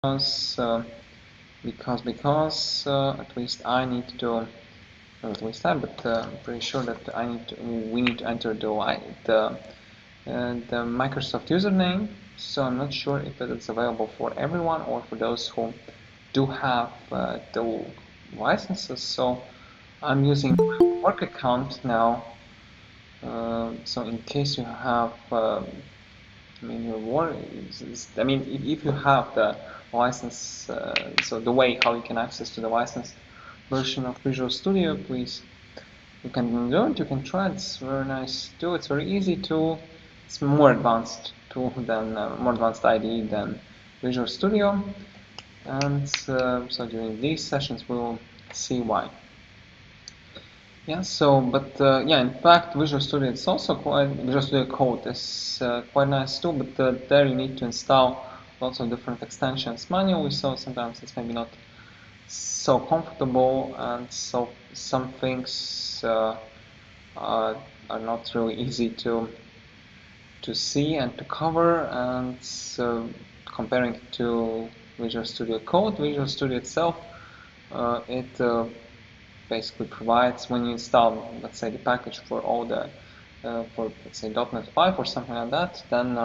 because at least I need to, not at least I, but I'm pretty sure that we need to enter the Microsoft username. So I'm not sure if it is available for everyone or for those who do have the licenses. So I'm using my work account now. So in case you have, I mean, your work, I mean, if you have the license, so the way how you can access to the licensed version of Visual Studio, please, you can do it, you can try it. It's very nice too. It's very easy to. It's more advanced tool than more advanced IDE than Visual Studio, and so during these sessions we will see why. Yeah. So, but yeah, in fact, Visual Studio is also Visual Studio Code is quite nice too. But there you need to install lots of different extensions manually. So sometimes it's maybe not so comfortable, and so some things are not really easy to see and to cover. And so comparing it to Visual Studio Code, Visual Studio itself, it basically provides, when you install, let's say, the package for all the for, let's say, .NET 5 or something like that, then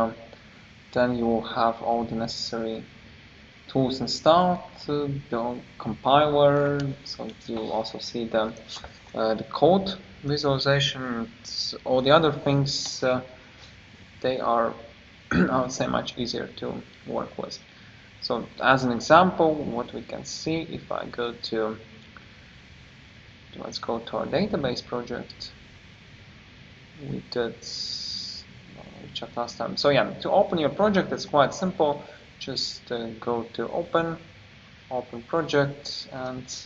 you will have all the necessary tools installed, the compiler, so you will also see the code visualization, all the other things. They are, I would say, much easier to work with. So as an example, what we can see, if I go to, let's go to our database project. We did, we checked last time. So yeah, to open your project, it's quite simple. Just go to open project, and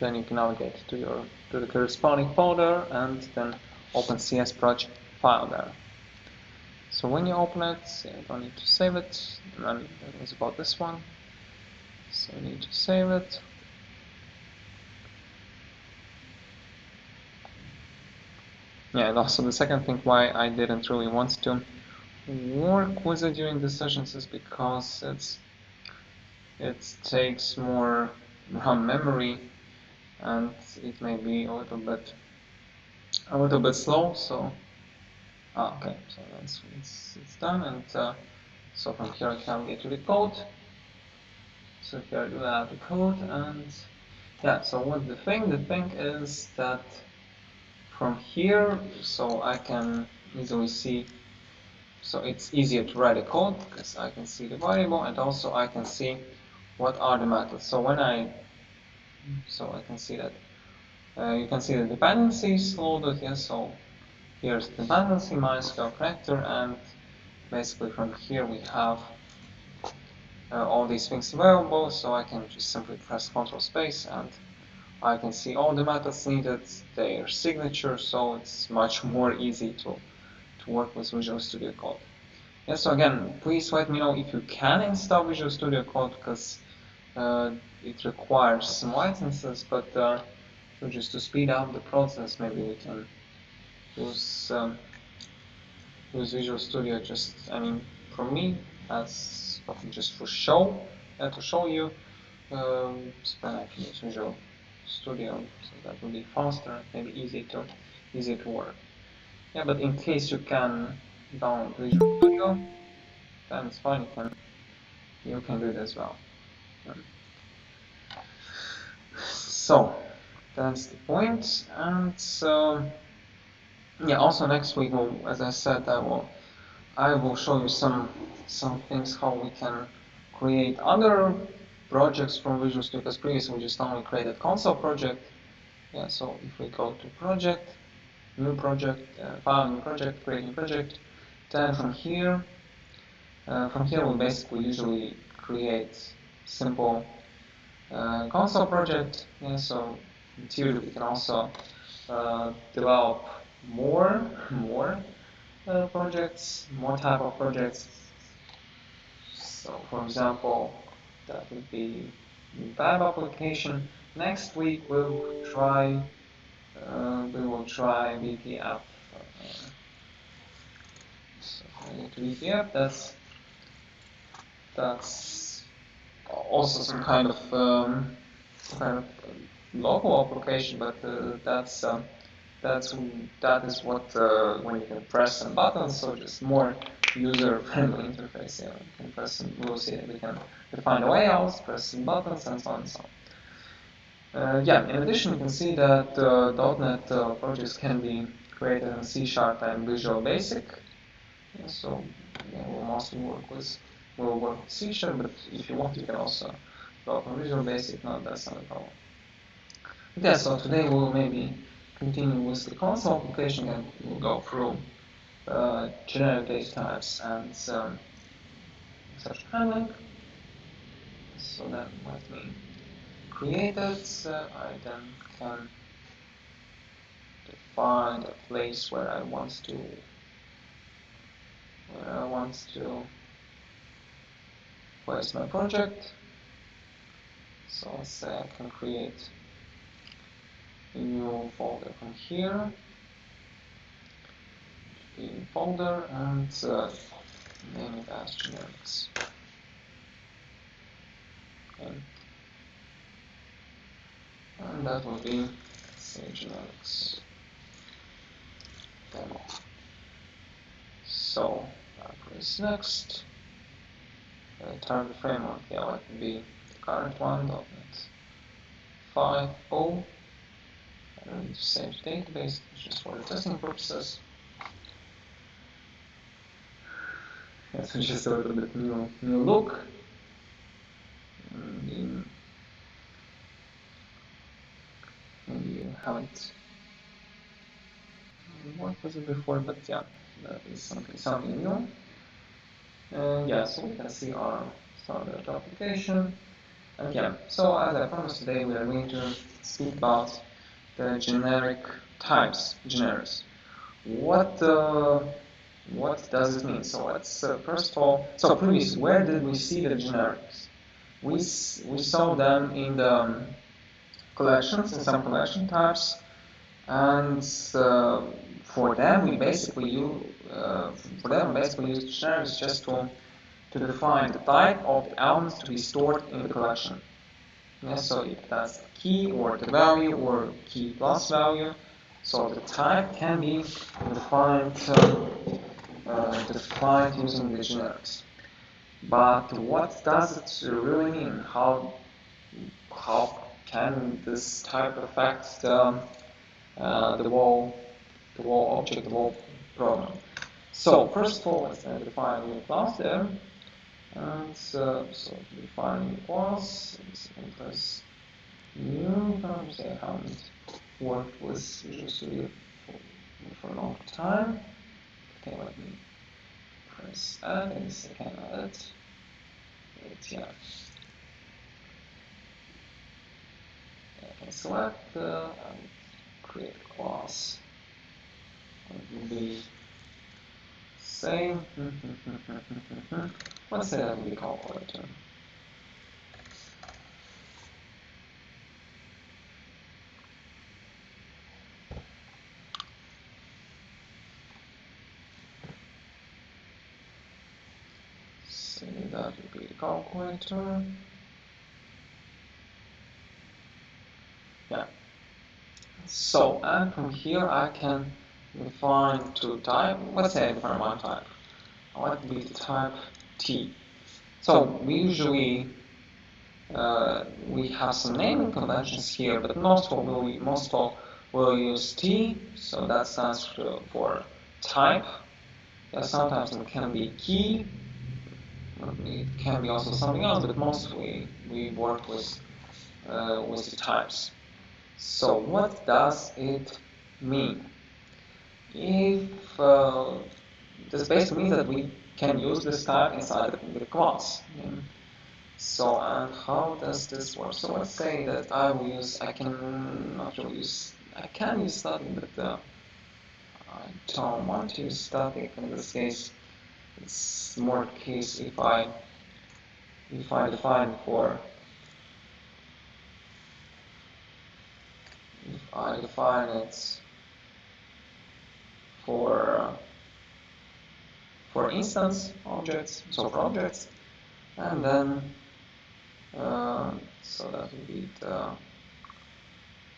then you can navigate to the corresponding folder, and then open CS project file there. So when you open it, you don't need to save it. And it was about this one. So you need to save it. Yeah, and also the second thing why I didn't really want to work with it during the sessions is because it takes more RAM memory, and it may be a little bit slow. So okay, so it's done, and so from here I can get to the code. So here I do have the code, and yeah. So what the thing is that from here, so I can easily see. So it's easier to write a code because I can see the variable, and also I can see what are the methods. So when I can see that you can see the dependencies loaded. Yes, so here's the dependency MySQL connector, and basically from here we have all these things available. So I can just simply press Ctrl space, and I can see all the methods needed, their signature. So it's much more easy to work with Visual Studio Code. Yeah, so again, please let me know if you can install Visual Studio Code, because it requires some licenses, but so just to speed up the process, maybe we can use Visual Studio. Just, I mean, for me, as just for show, to show you, so then I can use Visual Studio, so that will be faster and maybe easy to work. Yeah, but in case you can download Visual Studio, then it's fine. You can do it as well. So that's the point. And yeah, also next week, as I said, I will show you some things how we can create other projects from Visual Studio, because previously we just only created console project. Yeah, so if we go to project, new project, file, new project, create new project, then from here we basically usually create simple console project. Yeah, so in theory we can also develop more projects, more type of projects. So for example, that would be web application. Next week we'll try VPF. So VPF, that's also some kind of local application, but that is what when you can press some buttons, so just more user-friendly interface. Yeah, we can press some, we'll see that we can define the layouts, press some buttons, and so on and so on. Yeah, in addition, you can see that .NET projects can be created in C# and Visual Basic. Yeah, so yeah, we'll mostly work with C#, but if you want, you can also develop on Visual Basic. No, that's not a problem. Yeah, so today we'll maybe continue with the console application and we'll go through generic data types and such handling. So then let me create it. I then can define a place where I want to place my project. So let's say I can create a new folder from here, the folder, and name it as generics. Okay. And that will be, say, generics demo. So I press next. Target framework, yeah, let it be the current one, .NET 5.0. I don't need to save the database, just for the testing purposes. That's just a little bit new look. Maybe you haven't worked with it before, but yeah, that is something new. And yeah, so we can see our standard application. And yeah, so as I promised today, we are going to speak about the generic types, generics. What does it mean? So let's first of all, so previously, where did we see the generics? We saw them in the collections, in some collection types, and for them we basically use generics just to define the type of the elements to be stored in the collection. Yeah, so if that's the key or the value or key plus value, so the type can be defined using the generics. But what does it really mean? How can this type affect the whole object, the whole program? So first of all, let's define a new class there. And so to define a new class, we can press new. I haven't worked with Visual Studio for a long time. Okay, let me press add, and I can add it. Yeah. I can select and create a class. It will be same. Let's say that will be calculator. Say that will be the calculator. Yeah. So, and from here I can define two types. Let's say I define one type. I want to be the type T. So we usually we have some naming conventions here, but most of all will use T. So that stands for type. Yeah, sometimes it can be key. It can be also something else, but mostly we work with the types. So what does it mean? If this basically means that we can use this type inside the class. So and how does this work? So let's say that I can use static, but I don't want to use static. In this case, it's more the case if I define it for instance objects, so for objects, and then So that would be the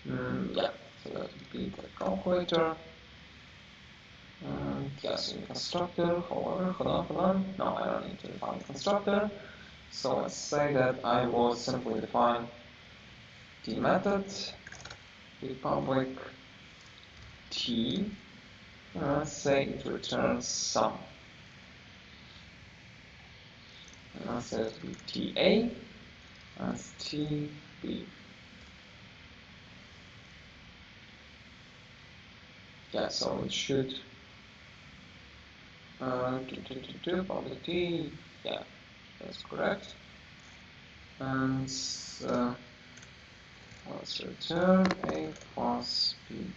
yeah. So that would be the calculator. And yes, in constructor. However, hold on. No, I don't need to define the constructor. So let's say that I will simply define the method, the public t. And let's say it returns sum. And let's say it will be ta as tb. Yeah, so it should public t. Yeah, that's correct. And let's return a plus b.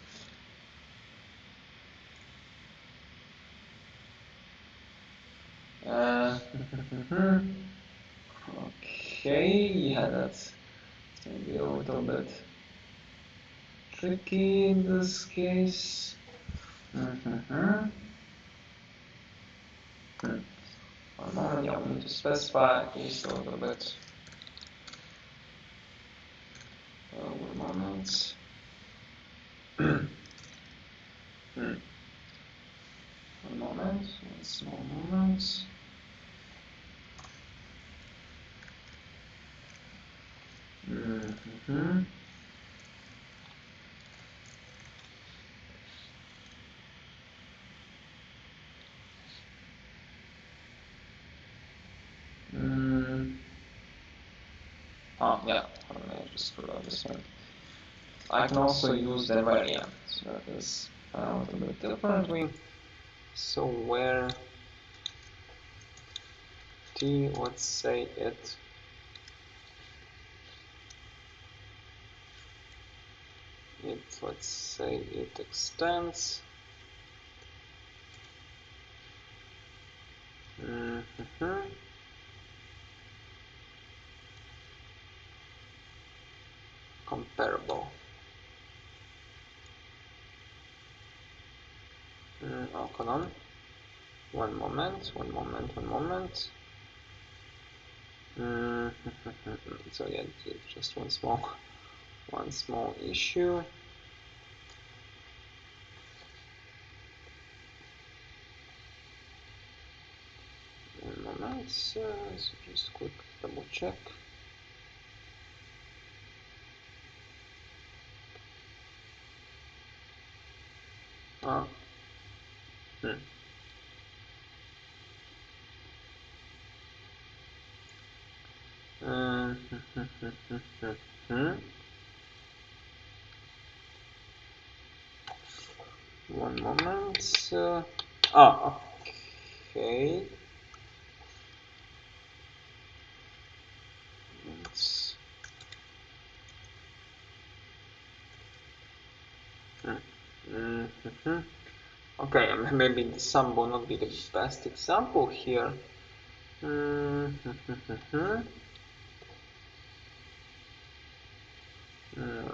Okay, yeah, that's maybe a little bit tricky in this case. One moment, yeah, we need to specify at least a little bit. One moment. One moment, one small moment. Oh, yeah, I just screwed up this one. I can also use the variant, so that is a little bit differently. So where t, let's say it let's say it extends. Comparable. Oh, hold on. One moment. So yeah, just one small issue. One moment. So just quick double check. One moment. Okay. Okay, maybe the sum will not be the best example here. One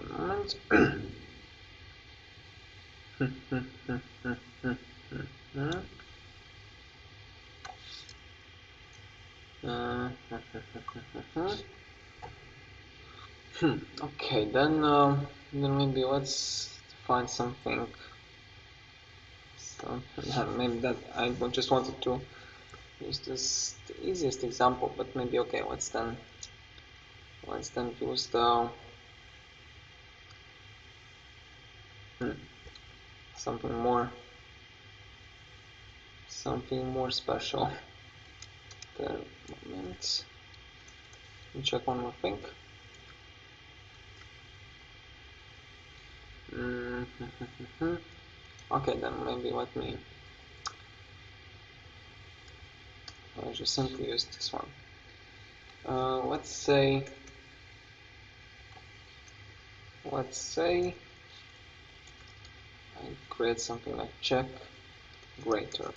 moment. Okay, then maybe let's find something. Maybe that I just wanted to use this the easiest example, but maybe okay. Let's then use the something more special. There, moment. Check one more thing. Okay, then maybe let me. I'll just simply use this one. Let's say I create something like check greater,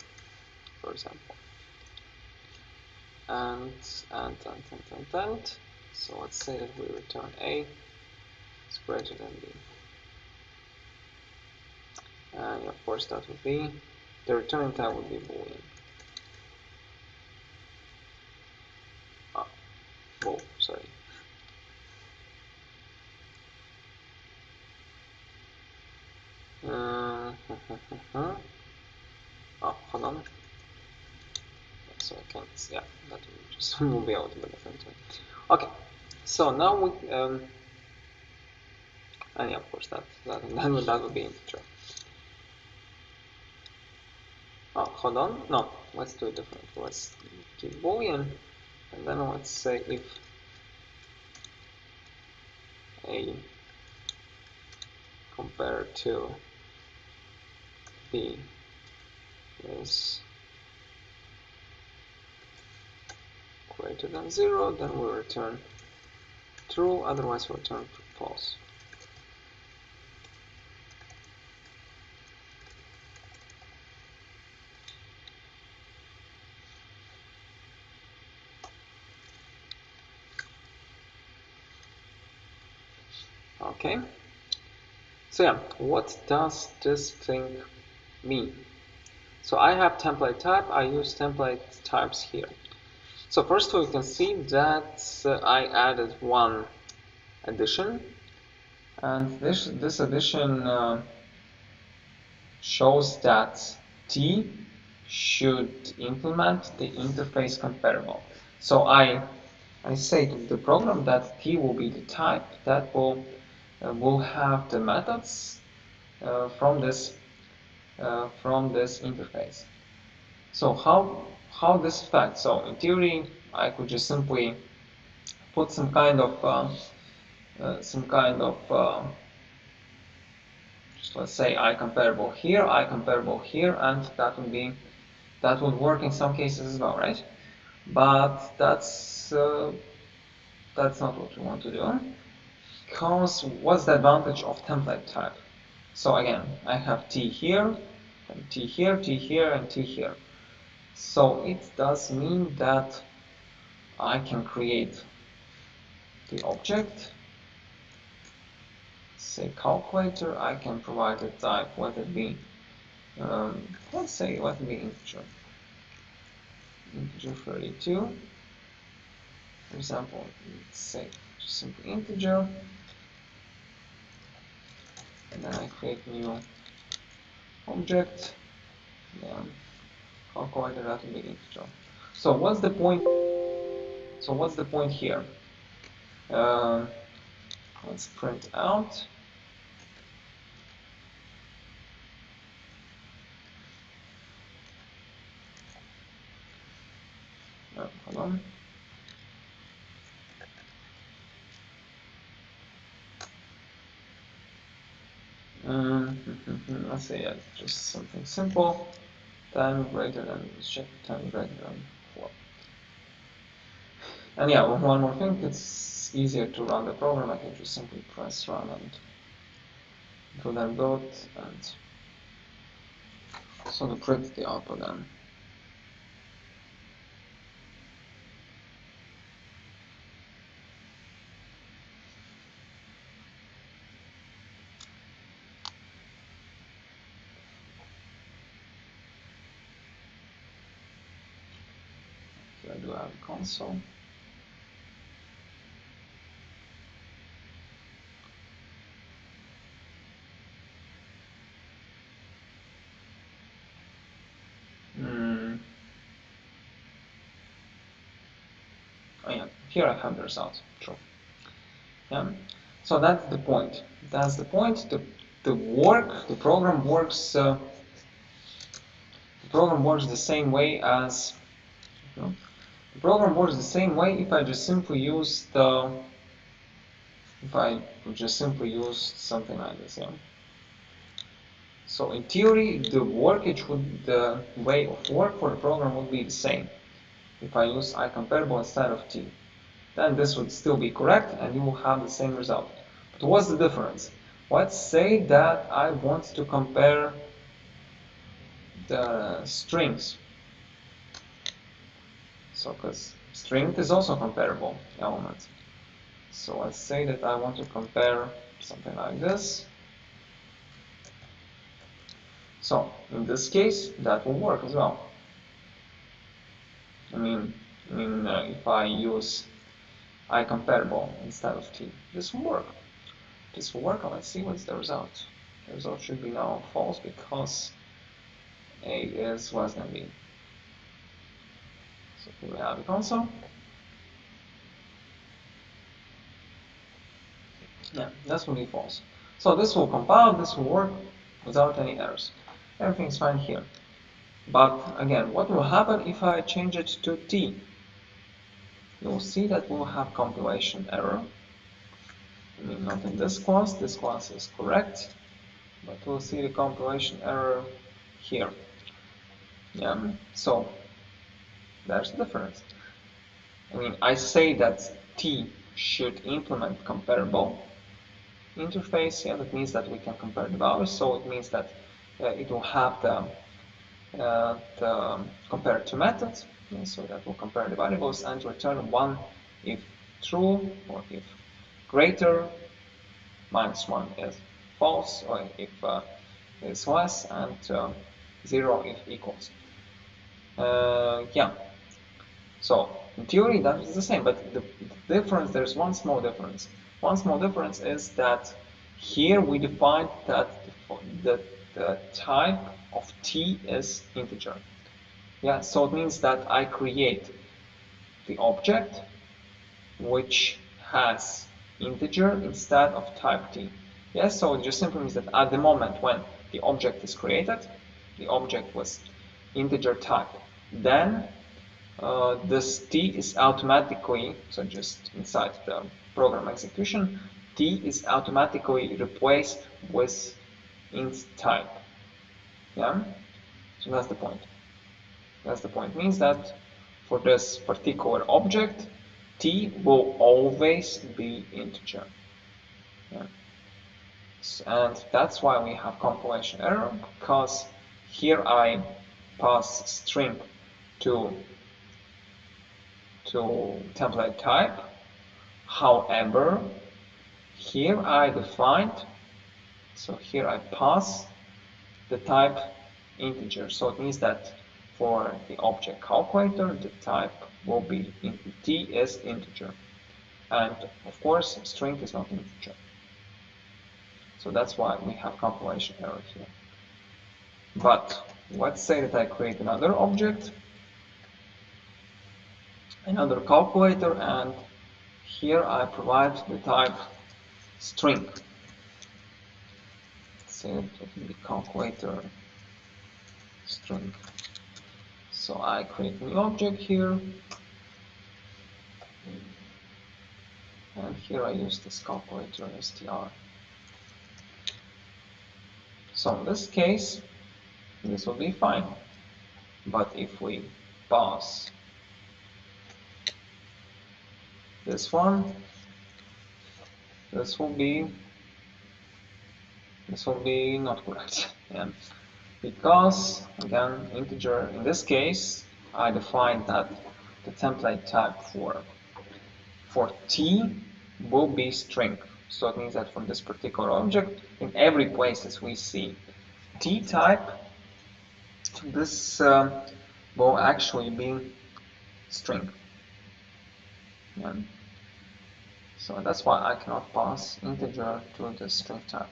for example, and so let's say that we return a is greater than b, and of course that would be the returning type would be boolean. Sorry. can, yeah, that will just will be able to be different. Okay, so now we and yeah, of course that would be integer. Oh, hold on, no, let's do it different. Let's keep boolean, and then let's say if a compared to b is greater than 0, then we'll return true, otherwise we'll return false. Okay, so yeah, what does this thing mean? So I have template type, I use template types here. So first of all, you can see that I added one addition, and this addition shows that T should implement the interface comparable. So I say to the program that T will be the type that will have the methods from this interface. So how this affects? So in theory, I could just simply put some kind of just let's say I comparable here, and that would work in some cases as well, right? But that's not what we want to do. Because what's the advantage of template type? So again, I have T here, and T here, T here, and T here. So it does mean that I can create the object, say calculator. I can provide a type, let it be, let's say, let it be integer 32. For example, let's say just simply integer, and then I create new object, then calculator, that will be integer. So what's the point? So what's the point here? Let's print out. No, hold on. Let's say just something simple. 10 greater than, let's check 10 greater than 4. And yeah, one more thing, it's easier to run the program. I can just simply press run and do that build, and so to print the output then. Here I do have a console. Oh yeah, here I have the result. True. Yeah. So that's the point. That's the point. The program works. The program works the same way as. The program works the same way if I just simply use if I just simply use something like this. Yeah. So in theory, the way of work for the program would be the same. If I use iComparable instead of T, then this would still be correct and you will have the same result. But what's the difference? Let's say that I want to compare the strings. So because string is also a comparable element. So let's say that I want to compare something like this. So in this case, that will work as well. I mean, if I use iComparable instead of T, this will work. This will work. Let's see what's the result. The result should be now false because A is less than B. So here we have the console. Yeah, this will be false. So this will compile, this will work without any errors. Everything's fine here. But again, what will happen if I change it to T? You'll see that we'll have compilation error. I mean, not in this class is correct, but we'll see the compilation error here. Yeah, so there's the difference. I mean, I say that T should implement comparable interface. Yeah, that means that we can compare the values. So it means that it will have the compare to methods. Yeah, so that will compare the variables and return 1 if true, or if greater, -1 is false, or if is less, and 0 if equals. Yeah. So in theory that is the same, but the difference, there's one small difference. One small difference is that here we define that the type of T is integer. Yeah, so it means that I create the object which has integer instead of type T. Yes, so it just simply means that at the moment when the object is created, the object was integer type. Then this T is automatically, so just inside the program execution, T is automatically replaced with int type. Yeah, so that's the point. That's the point. Means that for this particular object, T will always be integer. Yeah. And that's why we have compilation error, because here I pass string to template type. However, here I defined, so here I pass the type integer. So it means that for the object calculator, the type will be T is integer. And of course, string is not integer. So that's why we have compilation error here. But let's say that I create another object, another calculator, and here I provide the type string. Say it will be calculator string. So I create a new object here, and here I use this calculator str. So in this case, this will be fine. But if we pass this one, this will be not correct. And because again, integer, in this case, I defined that the template type for T will be string. So it means that from this particular object, in every places we see T type, this will actually be string. Yeah. So that's why I cannot pass integer to the string type.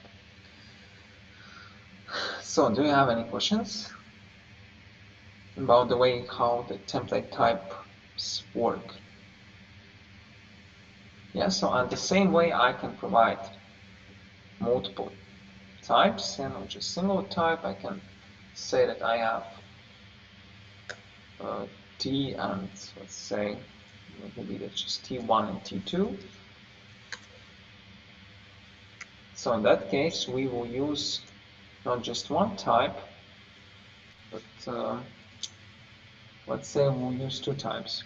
So do you have any questions about the way how the template types work? Yeah, so and the same way I can provide multiple types and not just single type. I can say that I have T and let's say maybe that's just T1 and T2. So in that case, we will use not just one type, but let's say we'll use two types.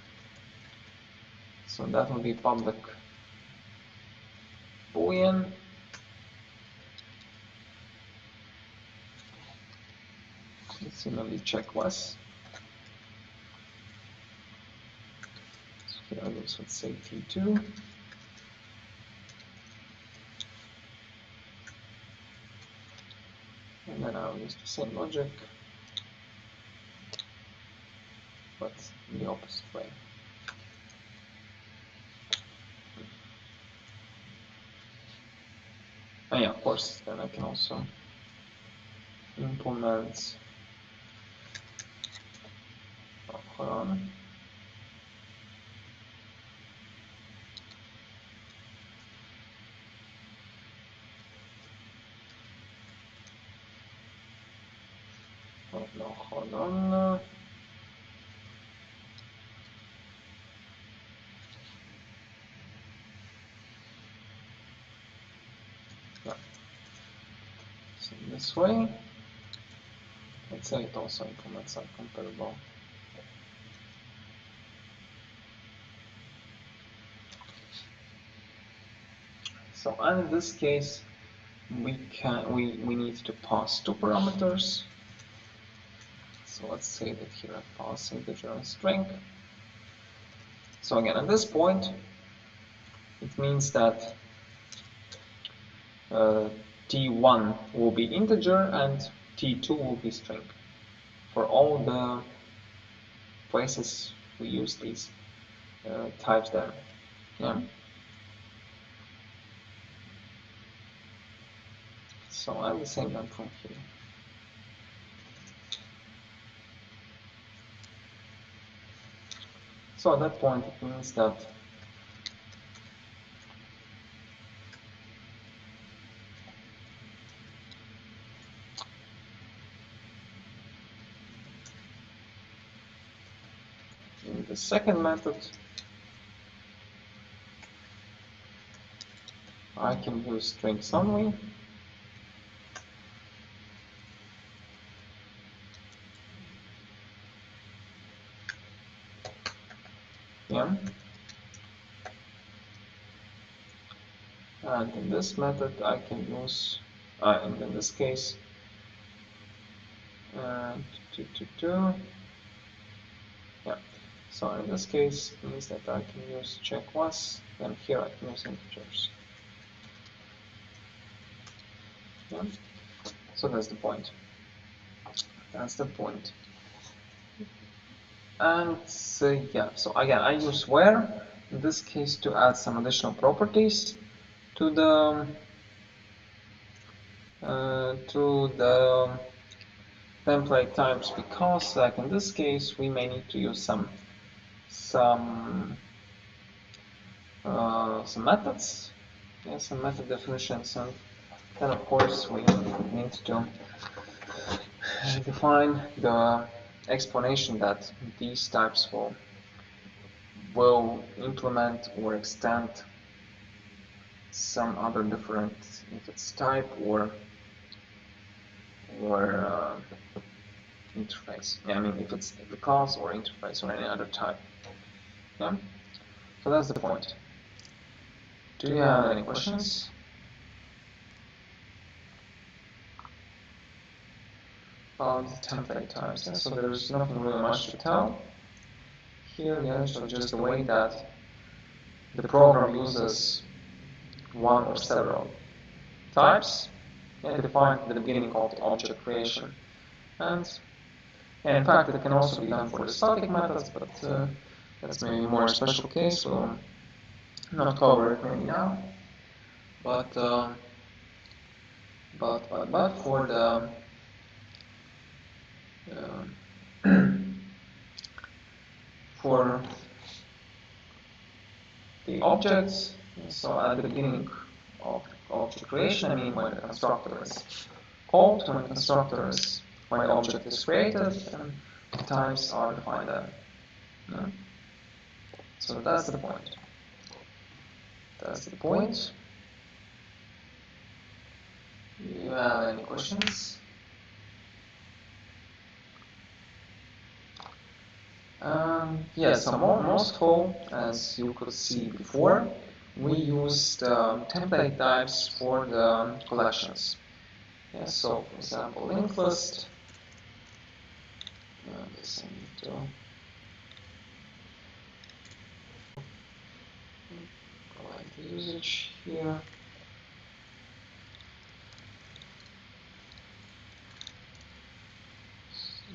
So that will be public boolean similarly checkless. So here I use, let's say, T2. And then I'll use the same logic, but in the opposite way. And yeah, of course, then I can also implement, hold on, hold on. Yeah. So this way, let's say it also implements some comparable. So and in this case, we need to pass two parameters. So let's say that here I pass integer and string. So again, at this point, it means that t1 will be integer and t2 will be string for all the places we use these types there. Yeah. So I'm the same then from here. So at that point, it means that in the second method, I can use strings only. Yeah. And in this method, I can use, and in this case, yeah. So in this case, it means that I can use check once, and here I can use integers. Yeah. So that's the point. That's the point. And yeah, so again, I use where in this case to add some additional properties to the template types, because like in this case we may need to use some methods, yeah, some method definitions, and then of course we need to define the explanation that these types will implement or extend some other different, if it's type or interface. Yeah, I mean if it's the class or interface or any other type. Yeah. So that's the point. Do you have any questions? About the template types? Yeah, so there's nothing really much to tell here. Yeah, so just the way that the program uses one or several types defined at the beginning of the object creation. And in fact, it can also be done for the static methods, but that's maybe more a special case. We'll not cover it maybe now. But for the for the objects, so at the beginning of object creation, I mean when the constructor is called, when the constructor is, when the object is created, and the types are defined there. Yeah. So that's the point. That's the point. Do you have any questions? Yes, so most of all, as you could see before, we used template types for the collections. Yeah, so for example, Linkedlist. This I need to provide the usage here.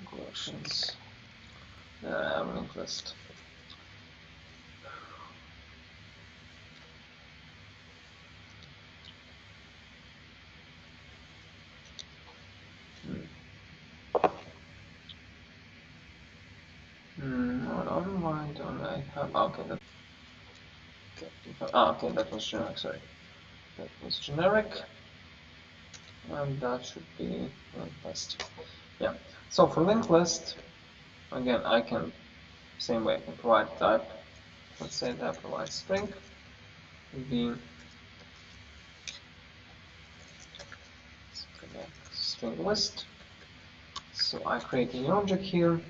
Collections. I have Linkedlist. Why don't I have? Okay, okay, that was generic. Sorry, that was generic, and that should be Linkedlist. Yeah. So for linked list, again, I can same way I can provide type. Let's say that I provide string the string list. So I create a new object here.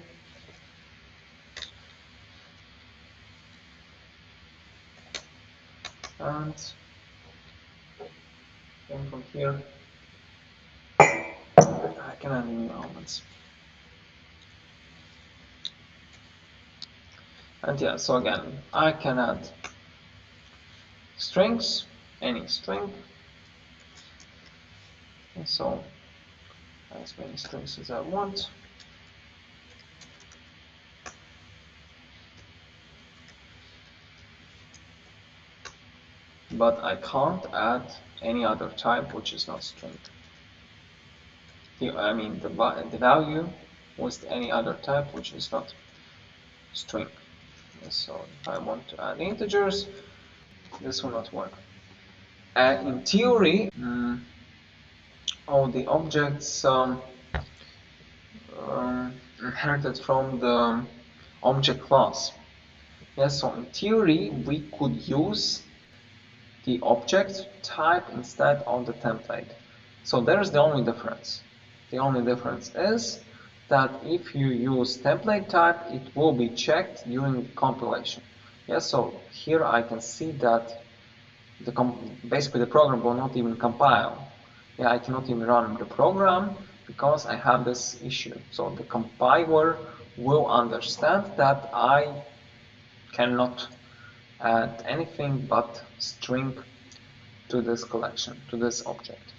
And then from here I can add new elements. And yeah, so again, I can add strings, any string. And so as many strings as I want. But I can't add any other type which is not string. I mean the value with any other type which is not string. So if I want to add integers, this will not work. In theory, all the objects inherited from the object class. Yes, so in theory, we could use the object type instead of the template. So there's the only difference. The only difference is that if you use template type, it will be checked during the compilation. Yes, so here I can see that basically the program will not even compile. Yeah, I cannot even run the program because I have this issue. So the compiler will understand that I cannot add anything but string to this collection, to this object.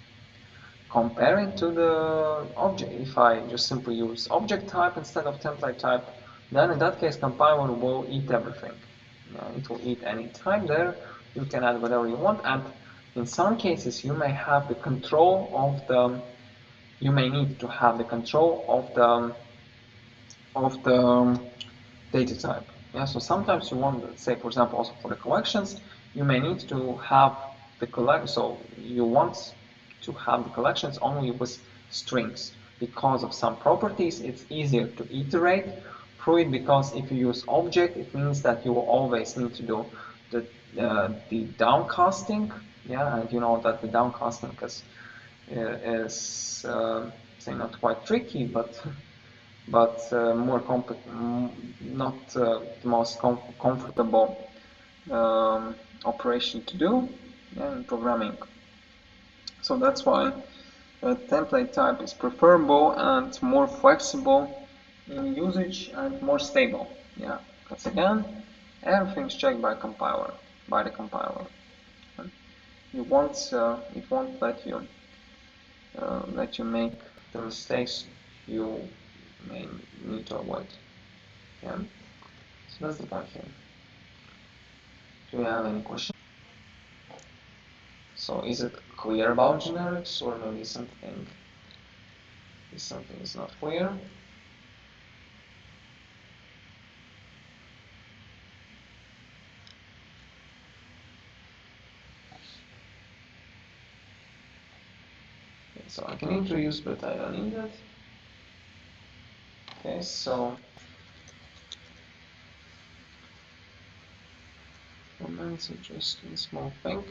Comparing to the object, if I just simply use object type instead of template type, then in that case compiler will eat everything. It will eat any type there. You can add whatever you want, and in some cases you may have the control of the, you may need to have the control of the data type. Yeah, so sometimes you want, say for example, also for the collections, you may need to have the so you want to have the collections only with strings. Because of some properties, it's easier to iterate through it, because if you use object, it means that you will always need to do the downcasting. Yeah, and you know that the downcasting is say not quite tricky, but more not the most comfortable operation to do in programming. So that's why template type is preferable and more flexible in usage and more stable. Yeah, because again, everything's checked by the compiler. You won't, it won't let you make the mistakes you may need to avoid. Yeah. So that's the point here. Do you have any questions? So is it clear about generics, or maybe something is not clear? Okay, so I can introduce, but I don't need it. Okay, so comments are just a small thing.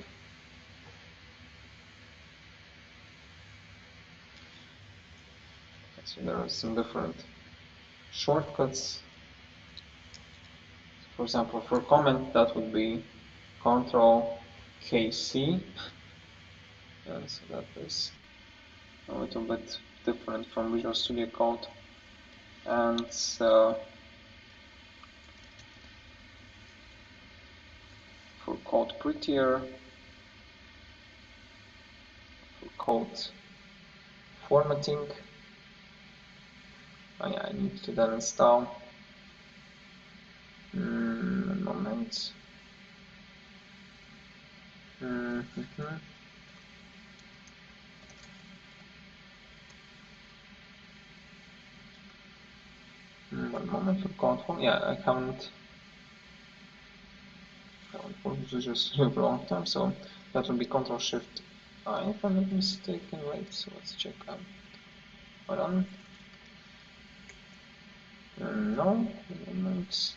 So there are some different shortcuts. For example, for comment, that would be Control KC. And so that is a little bit different from Visual Studio Code. And for code prettier, for code formatting, yeah, I need to then install. A moment. One moment for code form. Yeah, I haven't worked with Visual Studio for a long time, so that would be Control Shift I, if I'm not mistaken. Wait, so let's check. Hold on. No, moments.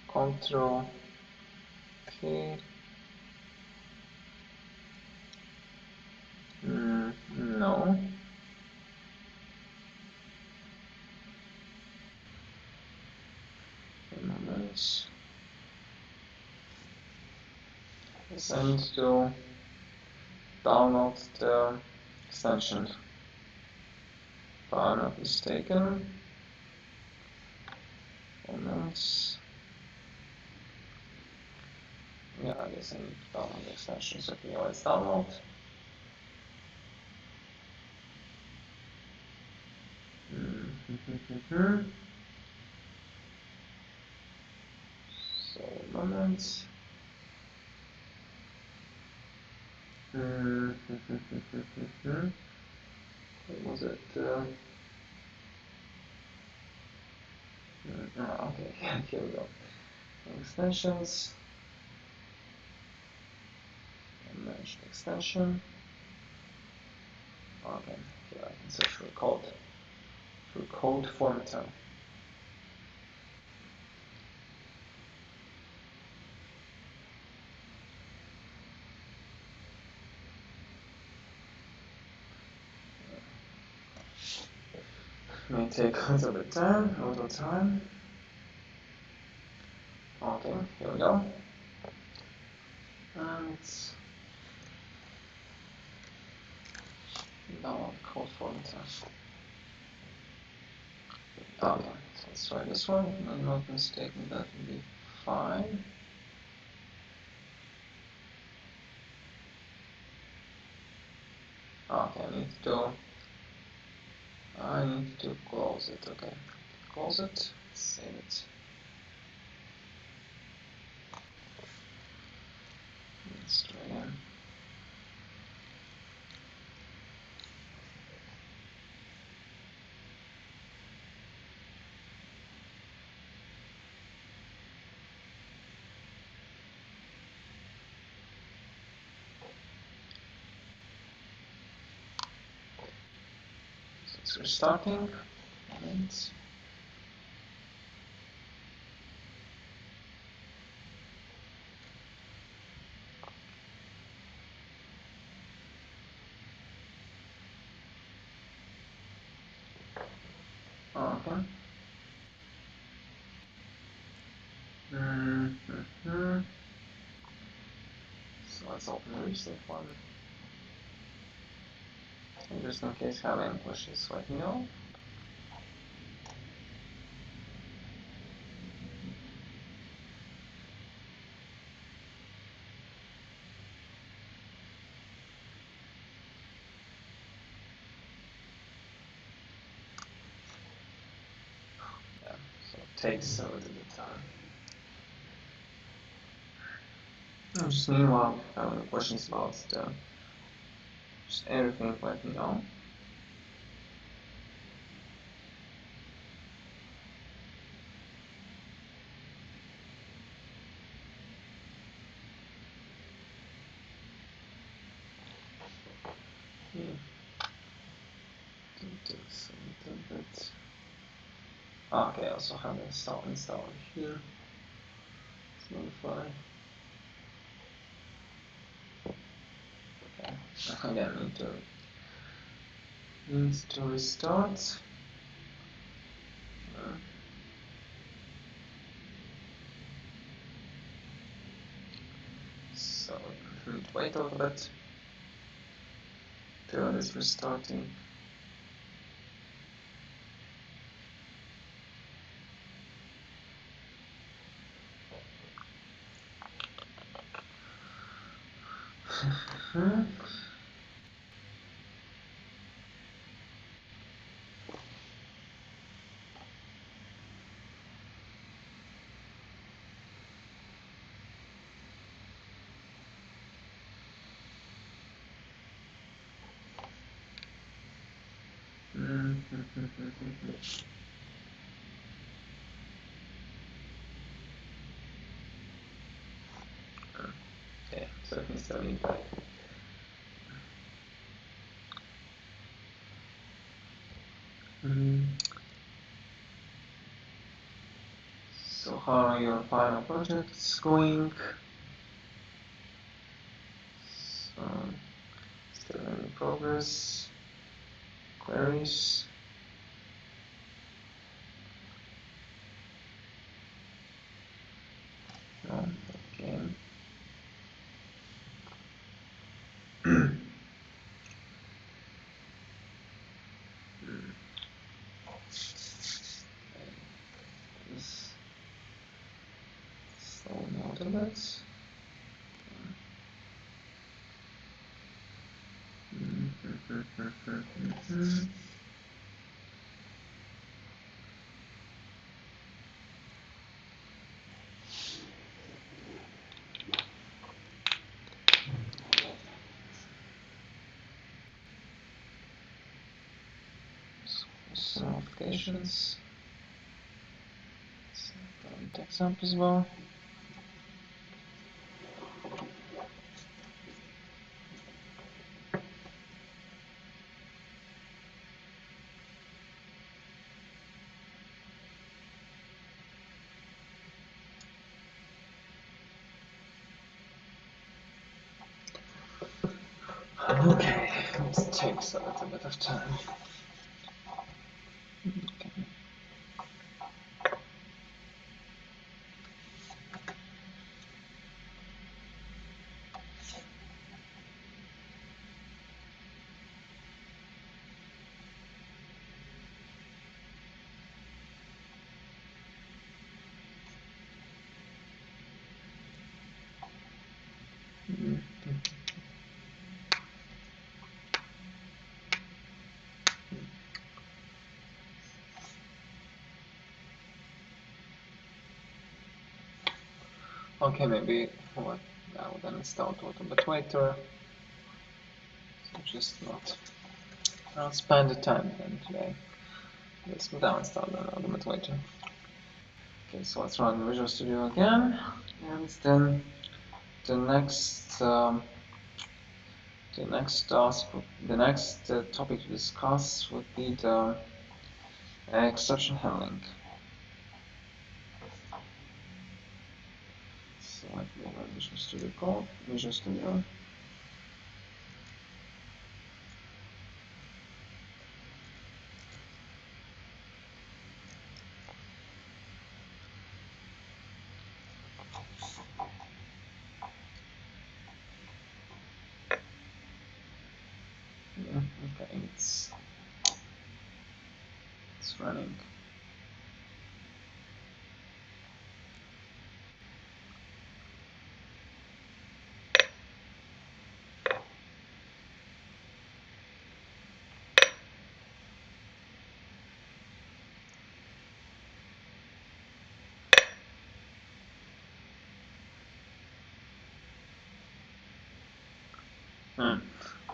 Control K. No. Moments. Yes, I need to download the extension. If I'm not mistaken. Moments. Yeah, I guess I need to download the extensions. Okay, let's download. So, moments. What was it? Okay, here we go. Extensions. Manage the extension. Okay, here I can search for code. For code formatter. May take a little bit time, Okay, here we go. And download code formatter. Okay, so let's try this one. If I'm not mistaken, that will be fine. Okay, I need to close it. Okay, close it, save it. Let's try again. So it's restarting. And okay. So let's open the recent one. And just in case you have any questions, let me know. Yeah, so it takes a little bit of time. Just meanwhile, if you have any questions about just everything, let me know. Takes a little bit. Okay, I also have the installer here. Let's modify. Okay, again, need to restart. So we need to wait a little bit till it is restarting. Okay, so it needs 75. how your final project is going. So, still in progress. Queries. No, okay. So now to that. Some applications. Some example as well. Okay, it takes a little bit of time. Okay. Okay, maybe what I would then install it a little bit later. So just not spend the time then today. Let's now install it a little bit later. Okay, so let's run Visual Studio again, and then the next topic to discuss would be the exception handling. So let me run Visual Studio code, Visual Studio. Okay, it's running.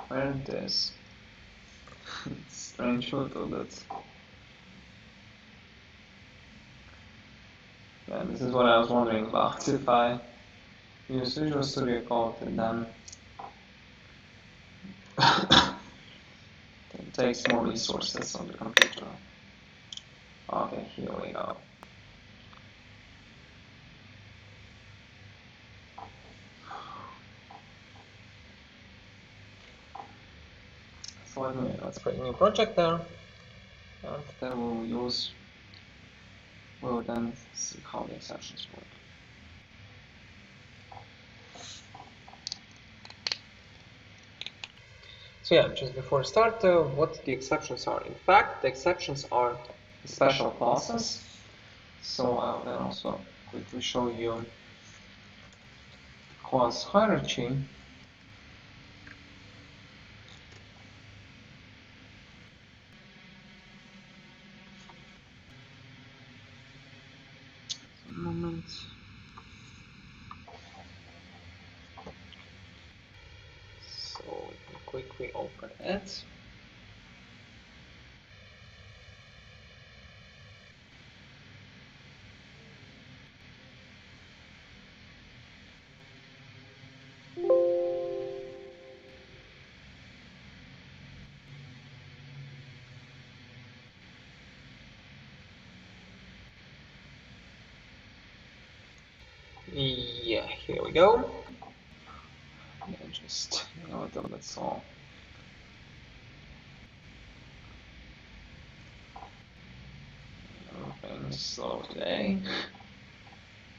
Where it is? It's strange photo that. Yeah, this is what I was wondering about. If I use Visual Studio Code and then it takes more resources on the computer. Okay, here we go. So let's create a new project there, and then we'll then see how the exceptions work. So yeah, just before I start, what the exceptions are. In fact, the exceptions are special classes. So I'll then also quickly show you class hierarchy. A moment. So we can quickly open it. Yeah, here we go. Yeah, just that's all. Everything's slow today.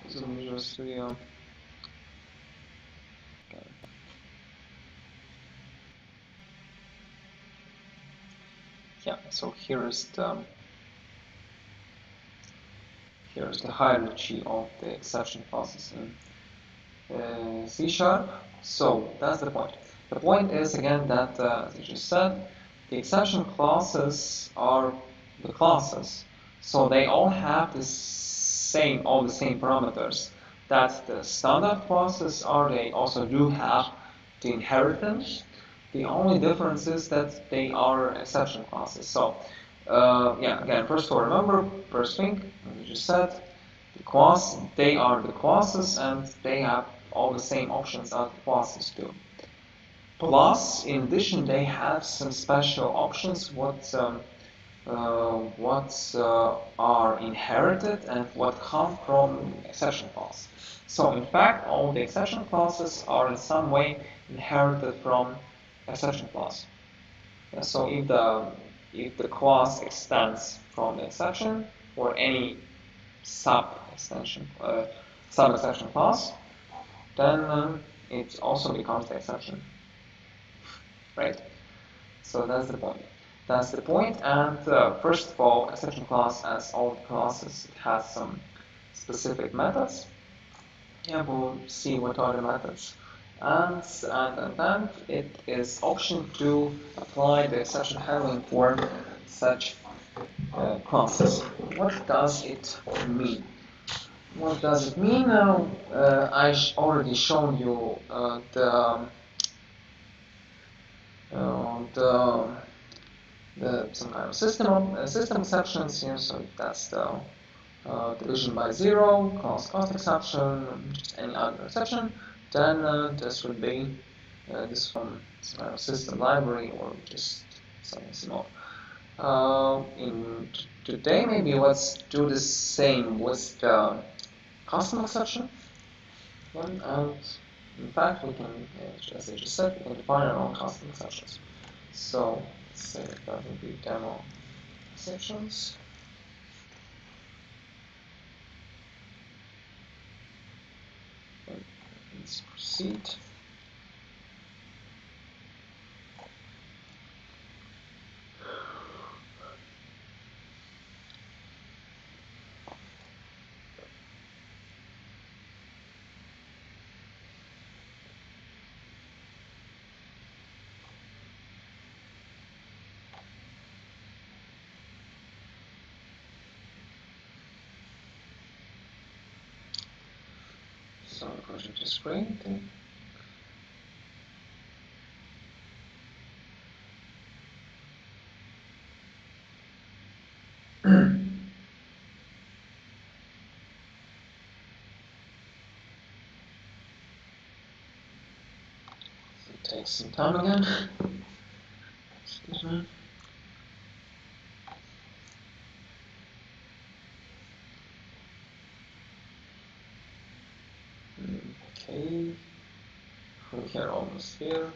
Zoom Visual Studio. Okay. Yeah, so here's the hierarchy of the exception classes in C#. So that's the point. The point is again that, as I just said, the exception classes are the classes, so they all have all the same parameters that the standard classes are. They also do have the inheritance. The only difference is that they are exception classes. So yeah, again, first of all, remember, first thing, as I just said, they are the classes and they have all the same options as the classes do. Plus, in addition, they have some special options what are inherited and what come from exception class. So in fact, all the exception classes are in some way inherited from exception class. So if the class extends from the exception or any sub exception class, then it also becomes the exception, right? So that's the point. That's the point. And first of all, exception class, as all classes, it has some specific methods. Yeah, we'll see what are the methods. And then it is option to apply the exception handling for such classes. What does it mean? What does it mean? Now, I already shown you some kind of system exceptions here. So that's the division by zero, cost exception, just any other exception. Then this would be this from some kind of system library or just something small. In today, maybe let's do the same with the custom exception one, and in fact, we can, as I just said, we can define our own custom exceptions. So let's say that would be demo exceptions. And let's proceed. So the project is great. It takes some time again. Excuse me. Okay, we're almost here.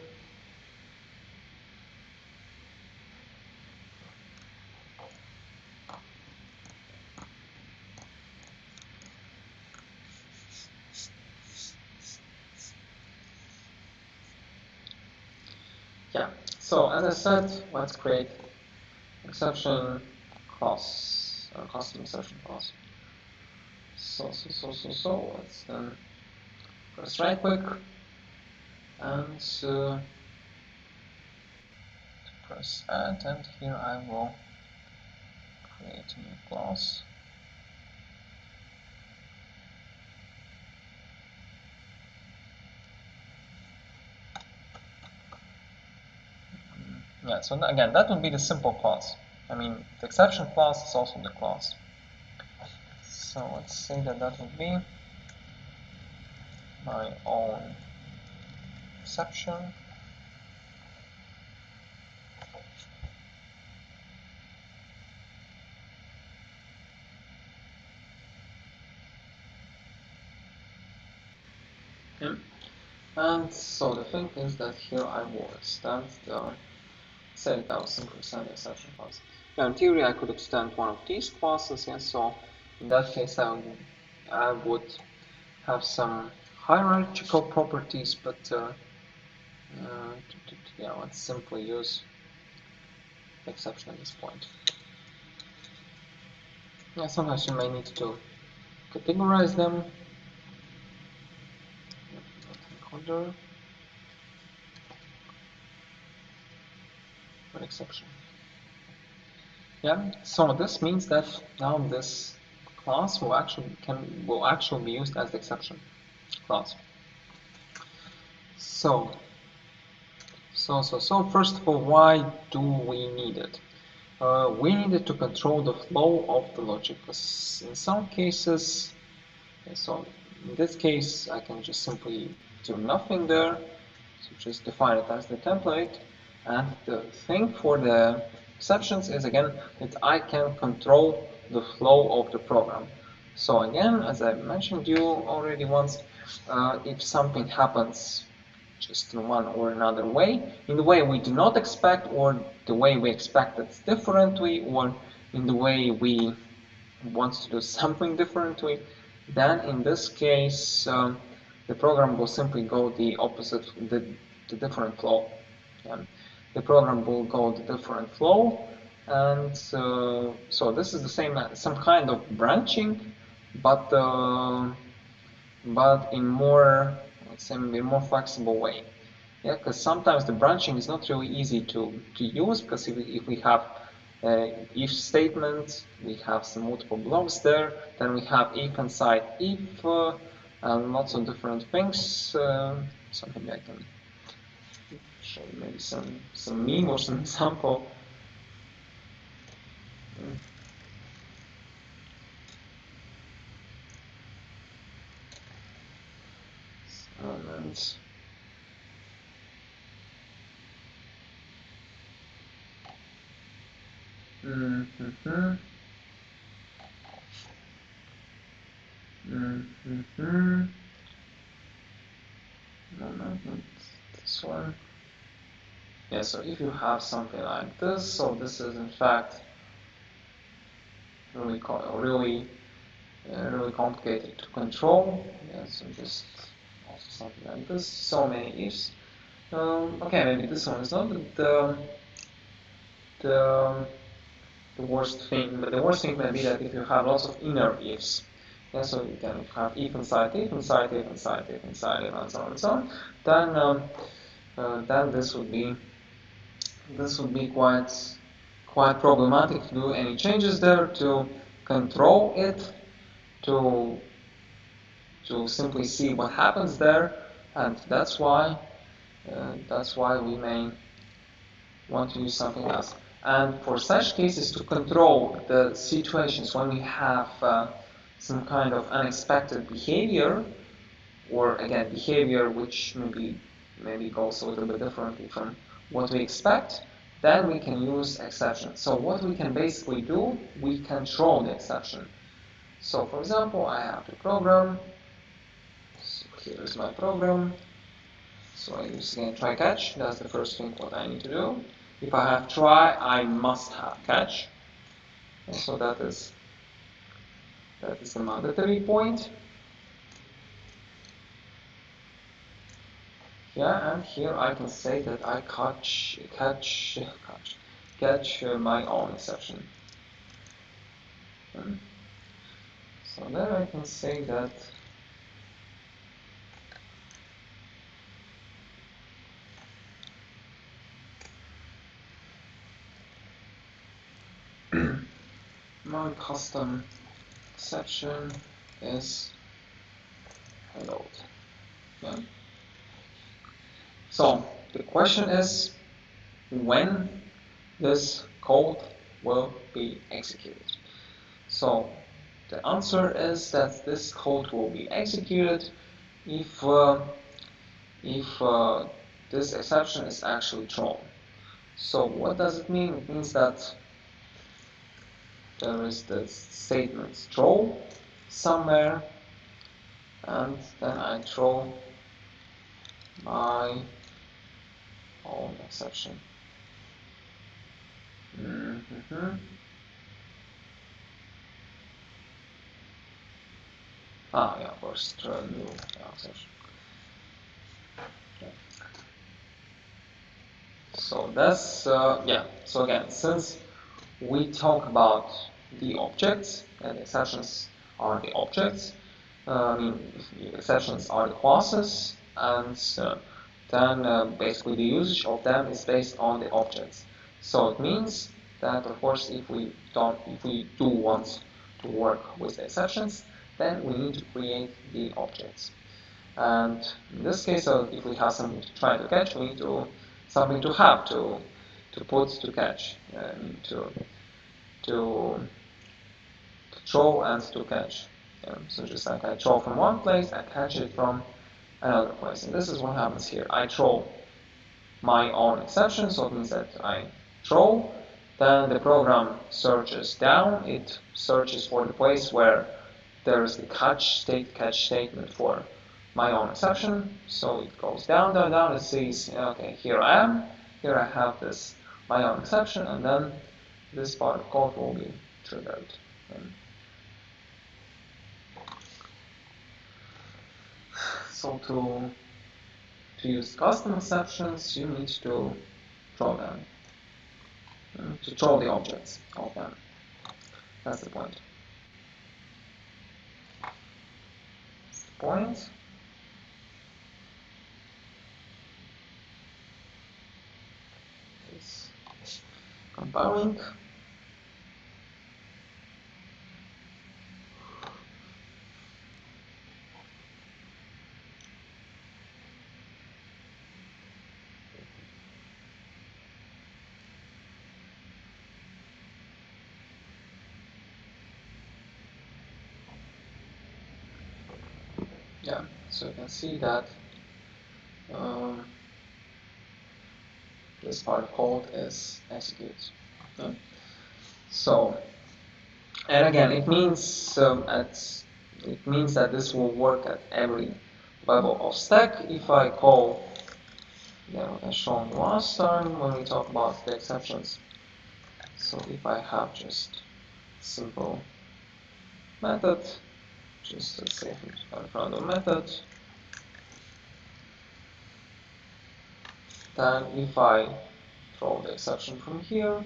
Yeah, so as I said, let's create exception class, custom exception class. So let's then press right click and press add, and here I will create a new class. Yeah, so again, that would be the simple class. I mean, the exception class is also the class. So let's say that would be my own exception. And so the thing is that here I will extend the set out simply send exception class. Now in theory I could extend one of these classes, yeah, so in that case I would have some hierarchical properties, but yeah, let's simply use the exception at this point. Yeah, sometimes you may need to categorize them. Encoder an exception. Yeah, so this means that now this class will actually be used as the exception class. So first of all, why do we need it? We need it to control the flow of the logic, because in some cases, so in this case, I can just simply do nothing there, so just define it as the template, and the thing for the exceptions is again that I can control the flow of the program. So again, as I mentioned you already once, if something happens just in one or another way, in the way we do not expect, or the way we expect it differently, or in the way we want to do something differently, then in this case the program will simply go the opposite, the different flow. The program will go the different flow, and so this is the same, some kind of branching, but in more, let's say, maybe more flexible way. Yeah, because sometimes the branching is not really easy to use, because if we have if statement, we have some multiple blocks there, then we have if inside if, and lots of different things. Something I can show you maybe some meme or some example. And no, not this one. Yeah, so if you have something like this, so this is in fact really really complicated to control. Yeah, so just also something like this. So many ifs. Okay, maybe this one is not the worst thing, but the worst thing may be that if you have lots of inner ifs. Yeah, so you can have if inside if inside if inside if inside if and so on and so on. Then this would be quite problematic to do any changes there, to control it, to simply see what happens there, and that's why we may want to use something else. And for such cases, to control the situations when we have some kind of unexpected behavior, or again behavior which maybe goes a little bit differently from what we expect, then we can use exception. So what we can basically do, we control the exception. So for example, I have the program. So here is my program. So I use again try catch. That's the first thing what I need to do. If I have try, I must have catch. And so that is the mandatory point. Yeah, and here I can say that I catch my own exception. So then I can say that my custom exception is hello. Yeah. So the question is when this code will be executed. So the answer is that this code will be executed if this exception is actually thrown. So what does it mean? It means that there is the statement throw somewhere, and then I throw my own exception. Ah, yeah, of course, new exception. Okay. So that's yeah. So again, since we talk about the objects and exceptions are the objects, I mean, exceptions are the classes, and then basically the usage of them is based on the objects. So it means that, of course, if we do want to work with the exceptions, then we need to create the objects. And in this case, if we have something to try to catch, we need to something to have to put to catch, to throw and to catch. So just like I throw from one place, I catch it from another place. And this is what happens here. I throw my own exception, so it means that I throw, then the program searches down, it searches for the place where there is the catch statement for my own exception, so it goes down, down, down, it sees, okay, here I am, here I have this my own exception, and then this part of code will be triggered. So to use custom exceptions, you need to draw them, to draw the objects of them. That's the point. Point is comparing. Yeah, so you can see that this part of code is executed. Okay. So, and again, it means that this will work at every level of stack. If I call, yeah, what I shown last time when we talked about the exceptions. So if I have just simple method, just let's say random method, then if I throw the exception from here,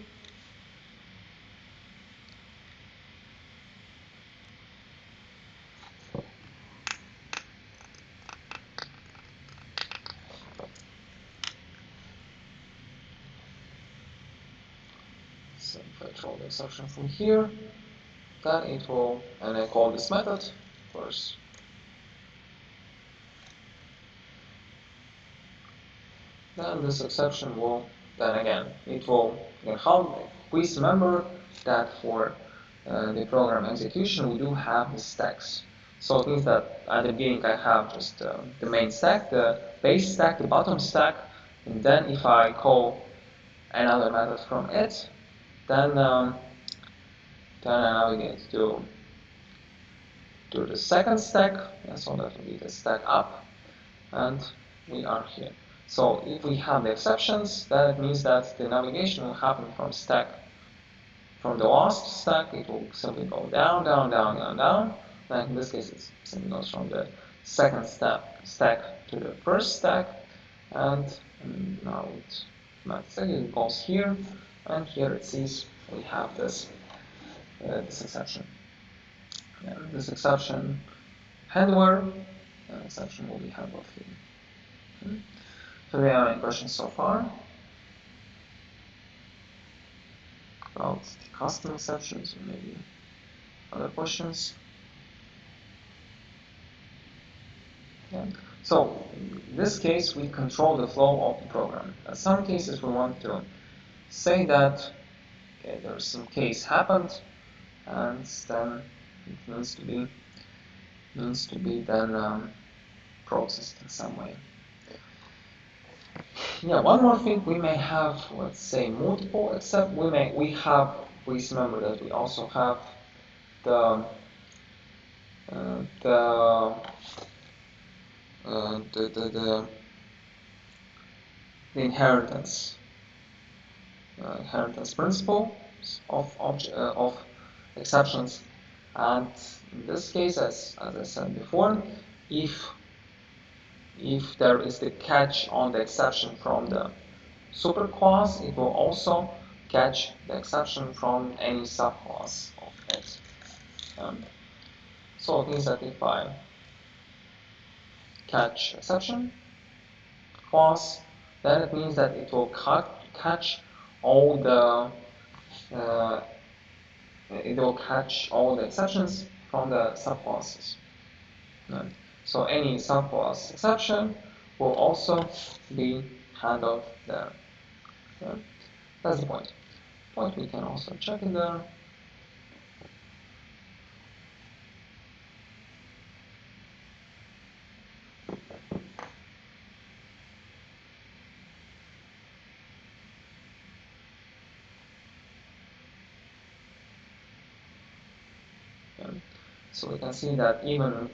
so if I throw the exception from here, then it will, and I call this method, of course, then this exception will, then again, it will, please remember that for the program execution, we do have the stacks. So it means that at the beginning I have just the main stack, the base stack, the bottom stack, and then if I call another method from it, then I navigate to the second stack, and so that will be the stack up, and we are here. So if we have the exceptions, then it means that the navigation will happen from from the last stack, it will simply go down, down, down, down, down. Like in this case, it simply goes from the second stack to the first stack, and now it goes here, and here it sees we have this exception. And this exception handler, exception will be handled here. So do you have any questions so far about the custom exceptions, or maybe other questions? Yeah. So in this case, we control the flow of the program. In some cases, we want to say that okay, there's some case happened, and then it needs to be then processed in some way. Yeah, one more thing, we may have, let's say, multiple except please remember that we also have the the inheritance principle of exceptions, and in this case, as I said before, if there is the catch on the exception from the superclass, it will also catch the exception from any subclass of it. So it means that if I catch exception class, then it means that it will catch all the exceptions from the subclasses. So any subclass exception will also be handled there. That's the point. We can also check it there. So we can see that even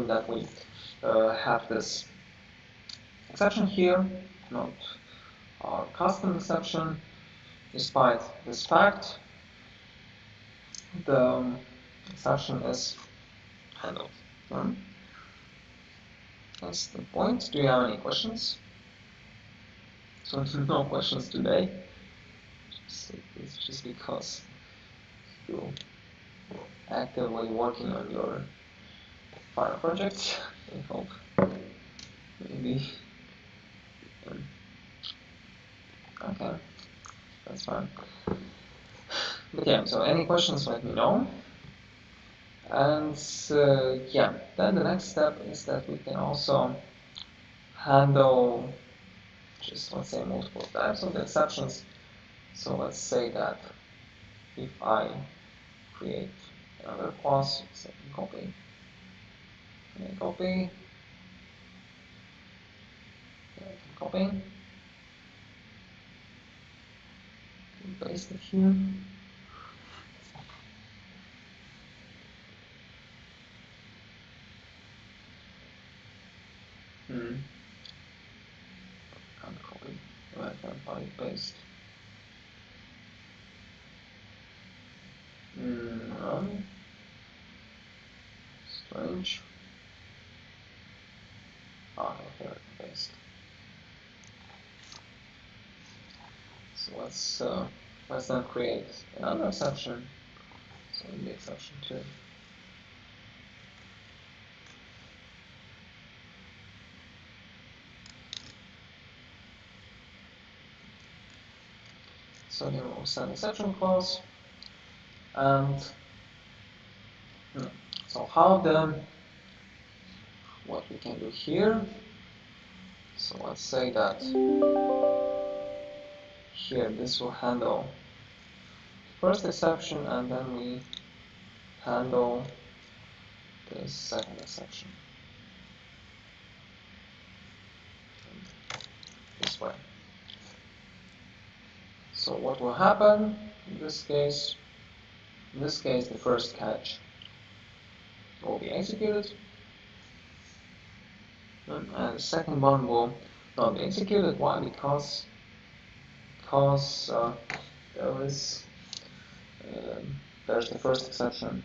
that we have this exception here, not our custom exception, despite this fact, the exception is handled. That's the point. Do you have any questions? So no questions today. It's just because you're actively working on your final project. I hope. Maybe. Okay, that's fine. Okay, so any questions, let me know. And yeah, then the next step is that we can also handle just, let's say, multiple types of the exceptions. So let's say that if I create another class, so copy, paste it here. Can't copy, I can't copy paste. Strange. Here paste. So let's then create another exception. So in the exception 2. So here we'll send exception clause, and so what we can do here. So let's say that here this will handle first exception, and then we handle the second exception this way. So what will happen in this case? In this case, the first catch will be executed, and the second one will not be executed. Why? Because there's the first exception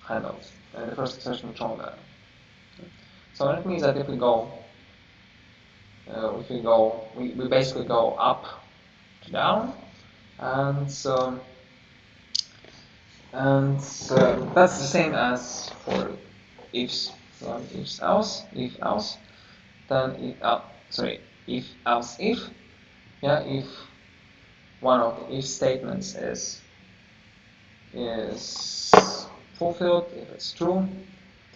handled, and the first exception thrown there. So that means that if we basically go up to down, and that's the same as for ifs. If else, then if else if. Yeah, if one of the if statements is fulfilled, if it's true,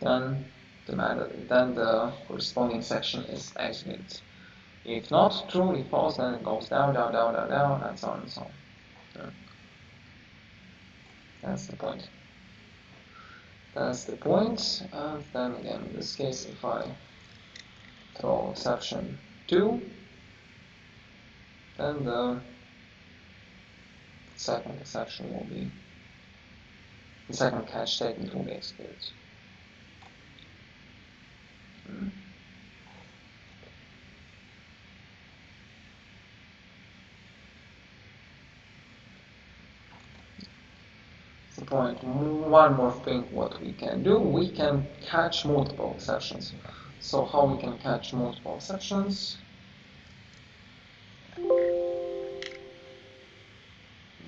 then the corresponding section is executed. If not true, if false, then it goes down, and so on and so on. Yeah. That's the point. And then again, in this case, if I throw exception 2, then the second catch statement will be executed. the point. One more thing what we can do, we can catch multiple exceptions. So how we can catch multiple exceptions?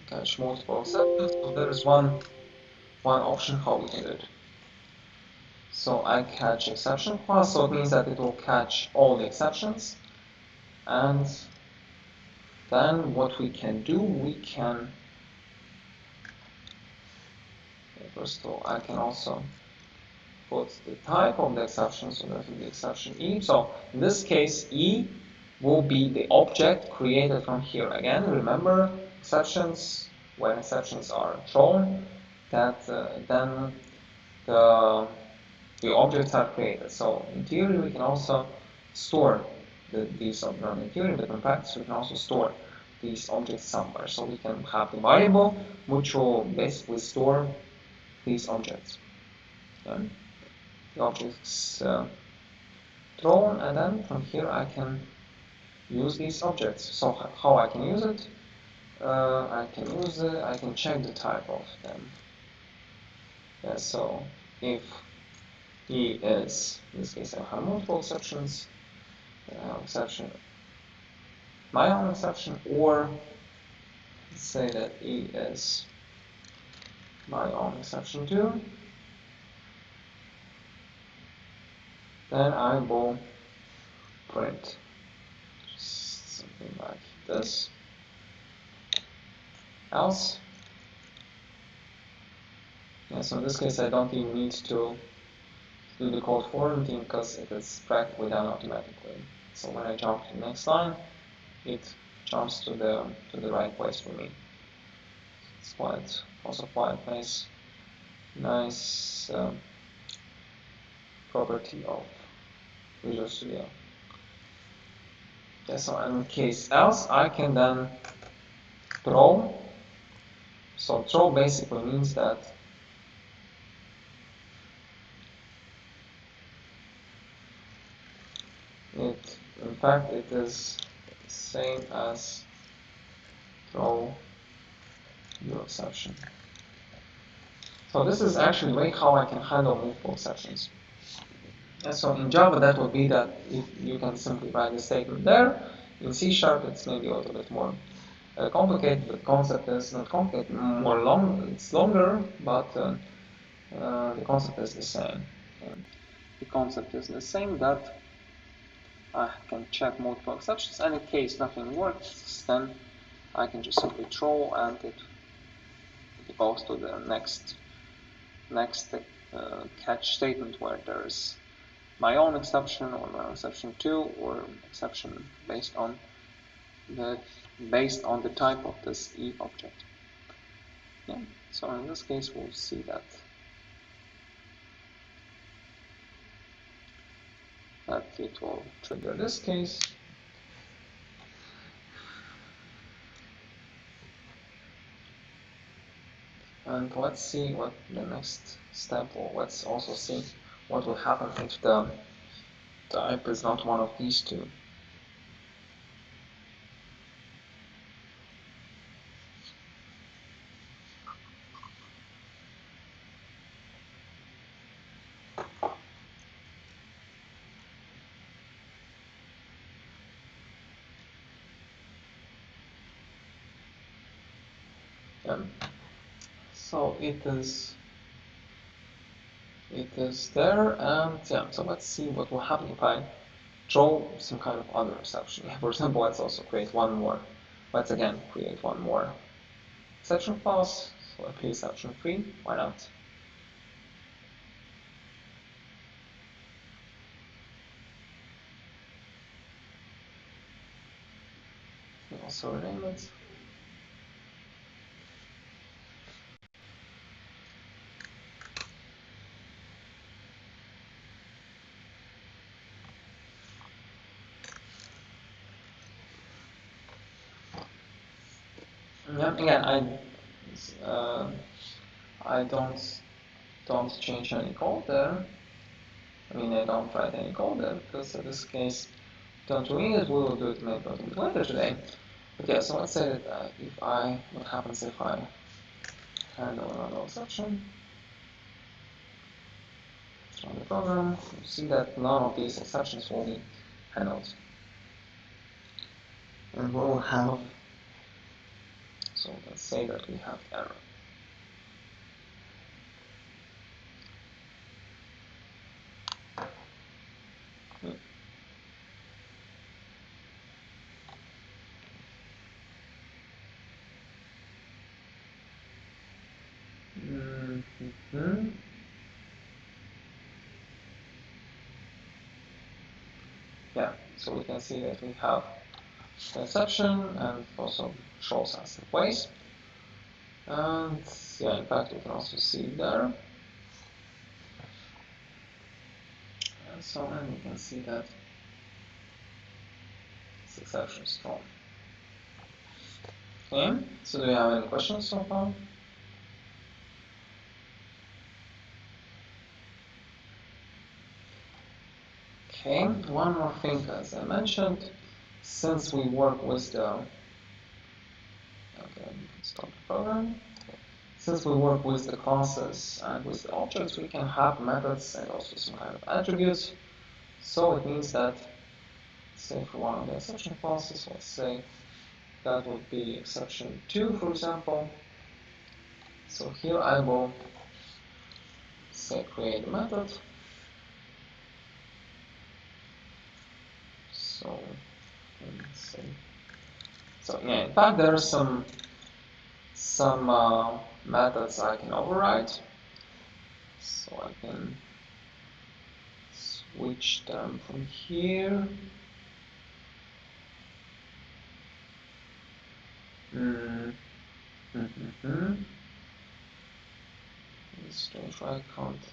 Catch multiple exceptions. So there is one option how we can do it. So I catch exception class, so it means that it will catch all the exceptions. And then what we can do, we can, first of all, I can also put the type of the exception, so that will be exception E. So in this case, E will be the object created from here. Again, remember exceptions, when exceptions are thrown, that then the objects are created. So in theory, we can also store these objects. In theory, but in practice, we can also store these objects somewhere. So we can have the variable which will basically store these objects. Okay? The objects thrown, and then from here I can use these objects. So how I can use it? I can check the type of them. Yeah, so if E is, in this case I have multiple exceptions, exception, my own exception, or let's say that E is my own exception too, then I will print something like this. Else, yeah, so in this case I don't even need to do the code formatting because it is practically done automatically. So when I jump to the next line, it jumps to the right place for me. It's also quite nice property of Visual Studio. Okay, so in case else, I can then throw. So throw basically means that in fact, it is the same as throw your exception. So this is actually the way how I can handle multiple exceptions. And so in Java, that would be that if you can simply write the statement there. In C#, it's maybe a little bit more complicated. The concept is not complicated, it's longer, but the concept is the same. The concept is the same, that I can check multiple exceptions, and in case nothing works, then I can just simply throw, and it goes to the next catch statement where there's my own exception, or my own exception 2, or exception based on the type of this E object. Yeah. So in this case, we'll see that it will trigger this case. And let's see what the next step, or let's also see what will happen if the type is not one of these two. So it is there, and yeah, so let's see what will happen if I throw some kind of other exception. For example, let's also create one more. Let's again create one more exception class. So let's create exception 3, why not? We also rename it. Yeah, again, I don't change any code there. I mean, I don't write any code there, because in this case, don't doing it, we will do it maybe a little later today. But yeah, so let's say that what happens if I handle another exception. Let's run the program. You see that none of these exceptions will be handled. And we'll have, so let's say that we have error. Yeah, so we can see that we have the exception and also shows us the place. And yeah, in fact, we can also see it there. And so then we can see that this exception is thrown. Okay, so do you have any questions so far? Okay, one more thing, as I mentioned, since we work with the, okay, stop the program. Since we work with the classes and with the objects, we can have methods and also some kind of attributes. So it means that, say for one of the exception classes, let's say that would be exception 2, for example. So here I will say create a method. So let's see. So yeah, in fact there are some methods I can override. So I can switch them from here. It's strange why I can't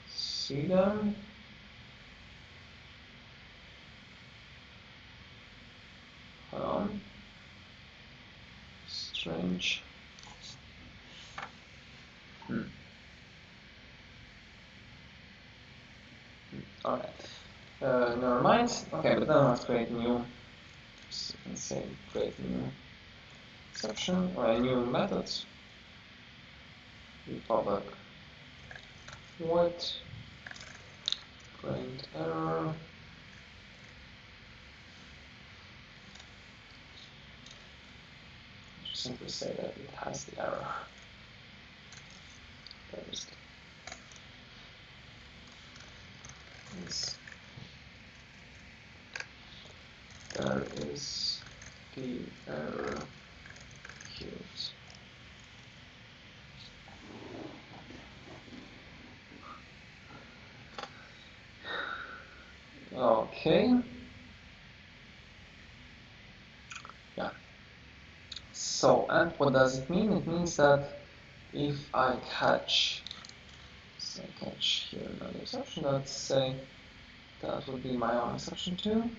see them. Strange. Alright. Never mind. Okay, but then let's create a new. So you can say create a new exception or a new method. Public void print error. Just simply say that it has the error. There is the error here. Okay. Yeah. So, and what does it mean? It means that if I catch, so I catch here another exception, let's say that would be my own exception too.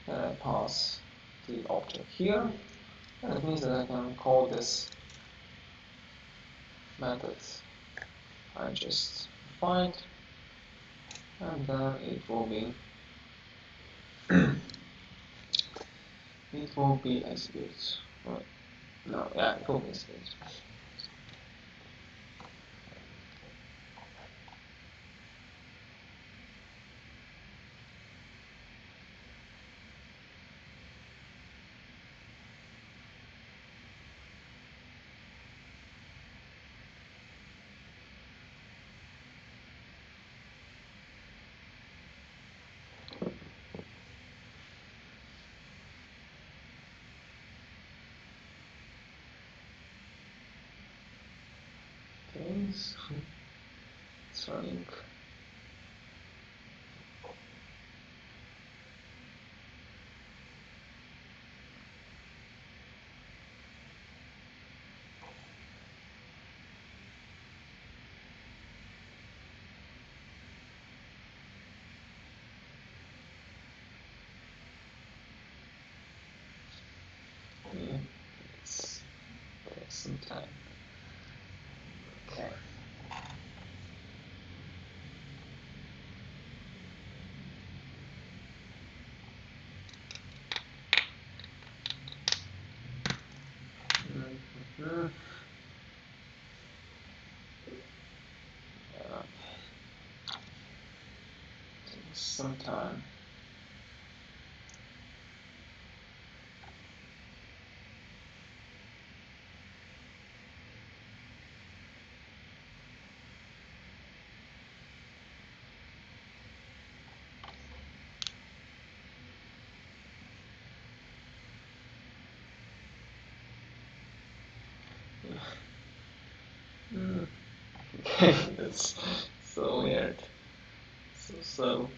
Then I pass the object here, and it means that I can call this method I just defined, and then it will be executed. Right. No, yeah, it will be executed. Okay, so it's running. Yeah, it's takes some time. Okay. some time. That's so weird. So slow.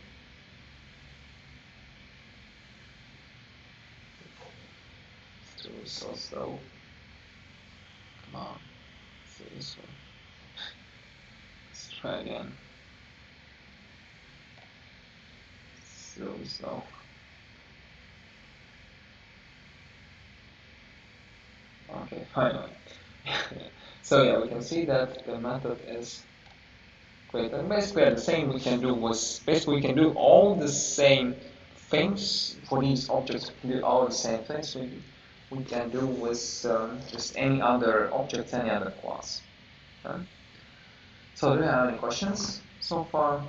It's so slow. Come on. Seriously. Let's try again. It's really slow. Okay, finally. So yeah, we can see that the method is great. And basically the same we can do was basically we can do all the same things for these objects. We can do all the same things we can do with just any other object, any other class. So do you have any questions so far?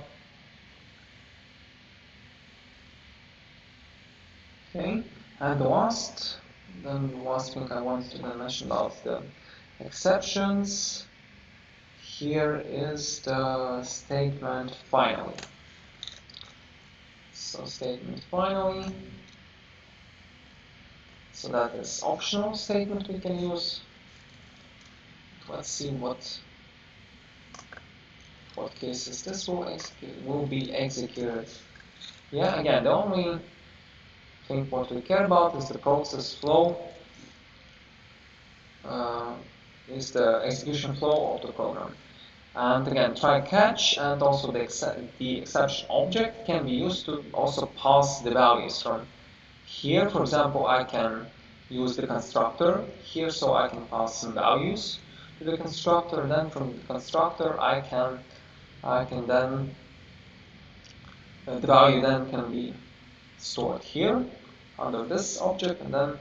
Okay, and the last thing I wanted to mention about the exceptions. Here is the statement finally. So statement finally. So that is optional statement we can use. Let's see what cases this will be executed. Yeah, again, the only thing what we care about is the process flow, is the execution flow of the program. And again, try catch and also the exception object can be used to also pass the values from here. For example, I can use the constructor here, so I can pass some values to the constructor. Then from the constructor, I can then the value then can be stored here under this object, and then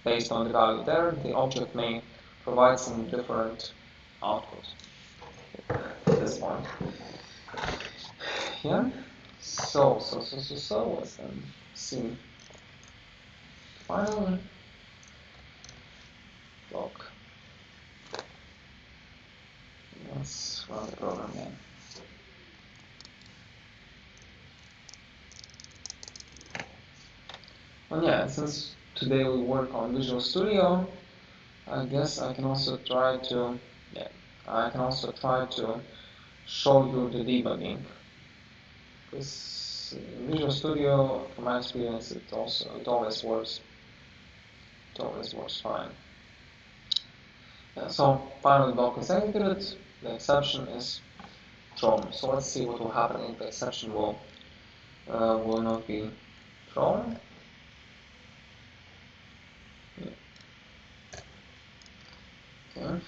based on the value there, the object may provide some different output at this point. Yeah. So let's then see. Finally, block. Let's run the program again. And yeah, since today we work on Visual Studio, I guess I can also try to show you the debugging. Because Visual Studio, from my experience, it always works. It always works fine. So finally, block is executed. The exception is thrown. So let's see what will happen if the exception will not be thrown. Yeah. Okay.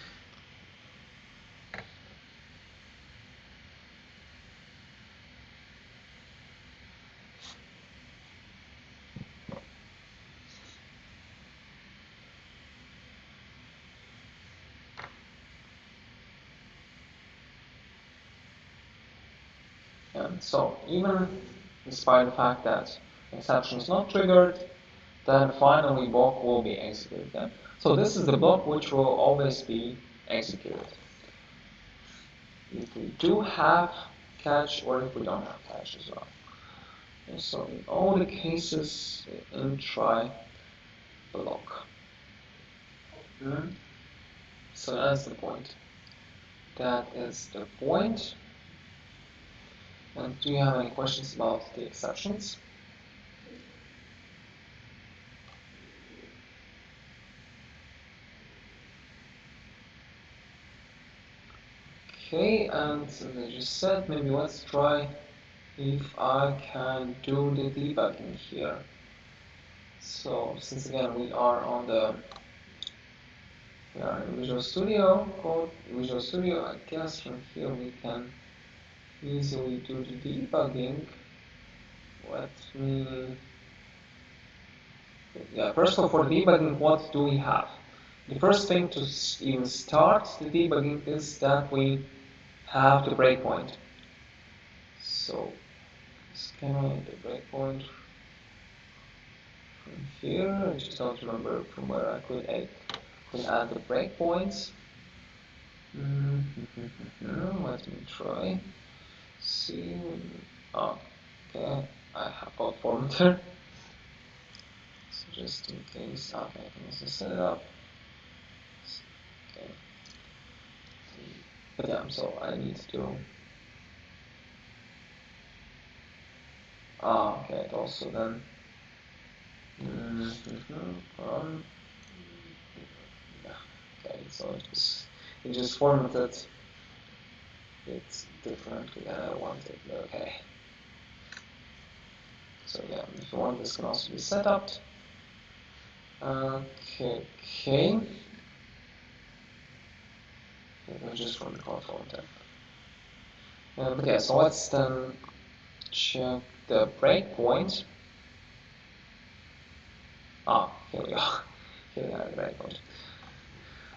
And so even despite the fact that exception is not triggered, then finally block will be executed. Yeah? So this is the block which will always be executed if we do have catch or if we don't have catch as well. Okay, so in all the cases in try block. So that's the point. That is the point. And do you have any questions about the exceptions? Okay, and as I just said, maybe let's try if I can do the debugging here. So since again we are in Visual Studio code, Visual Studio, I guess from here we can easily do the debugging. Let me, yeah, first of all, for debugging, what do we have? The first thing to even start the debugging is that we have the breakpoint. So scanning the breakpoint from here. I just don't remember from where I could add the breakpoints. Let me try. See. Oh, okay. I have got formatter. So just in case, okay, I can also set it up. Okay. But yeah, so I need to. Okay, it also then. Yeah, okay, so it just formatted it differently than I wanted. Okay. So yeah, if you want, this can also be set up. Okay. I'll just run the control tab. But yeah, so let's then check the breakpoint. Here we go. Here we are, the breakpoint.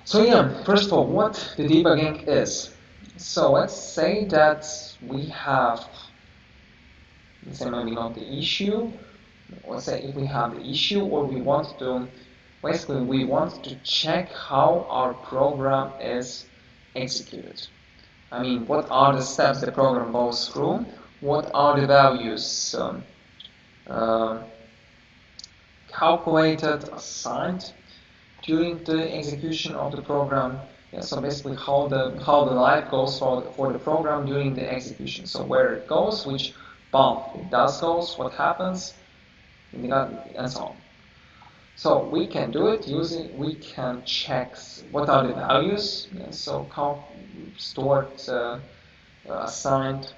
So yeah, first of all, what the debugging is. So let's say that we have, let's say maybe not the issue. Let's say if we have the issue, or we want to, basically we want to check how our program is executed. I mean, what are the steps the program goes through? What are the values uh, calculated, assigned during the execution of the program? Yeah, so basically how the life goes for the program during the execution. So where it goes, which path it does goes, what happens, and so on. So we can do it using, we can check what are the values, so stored, assigned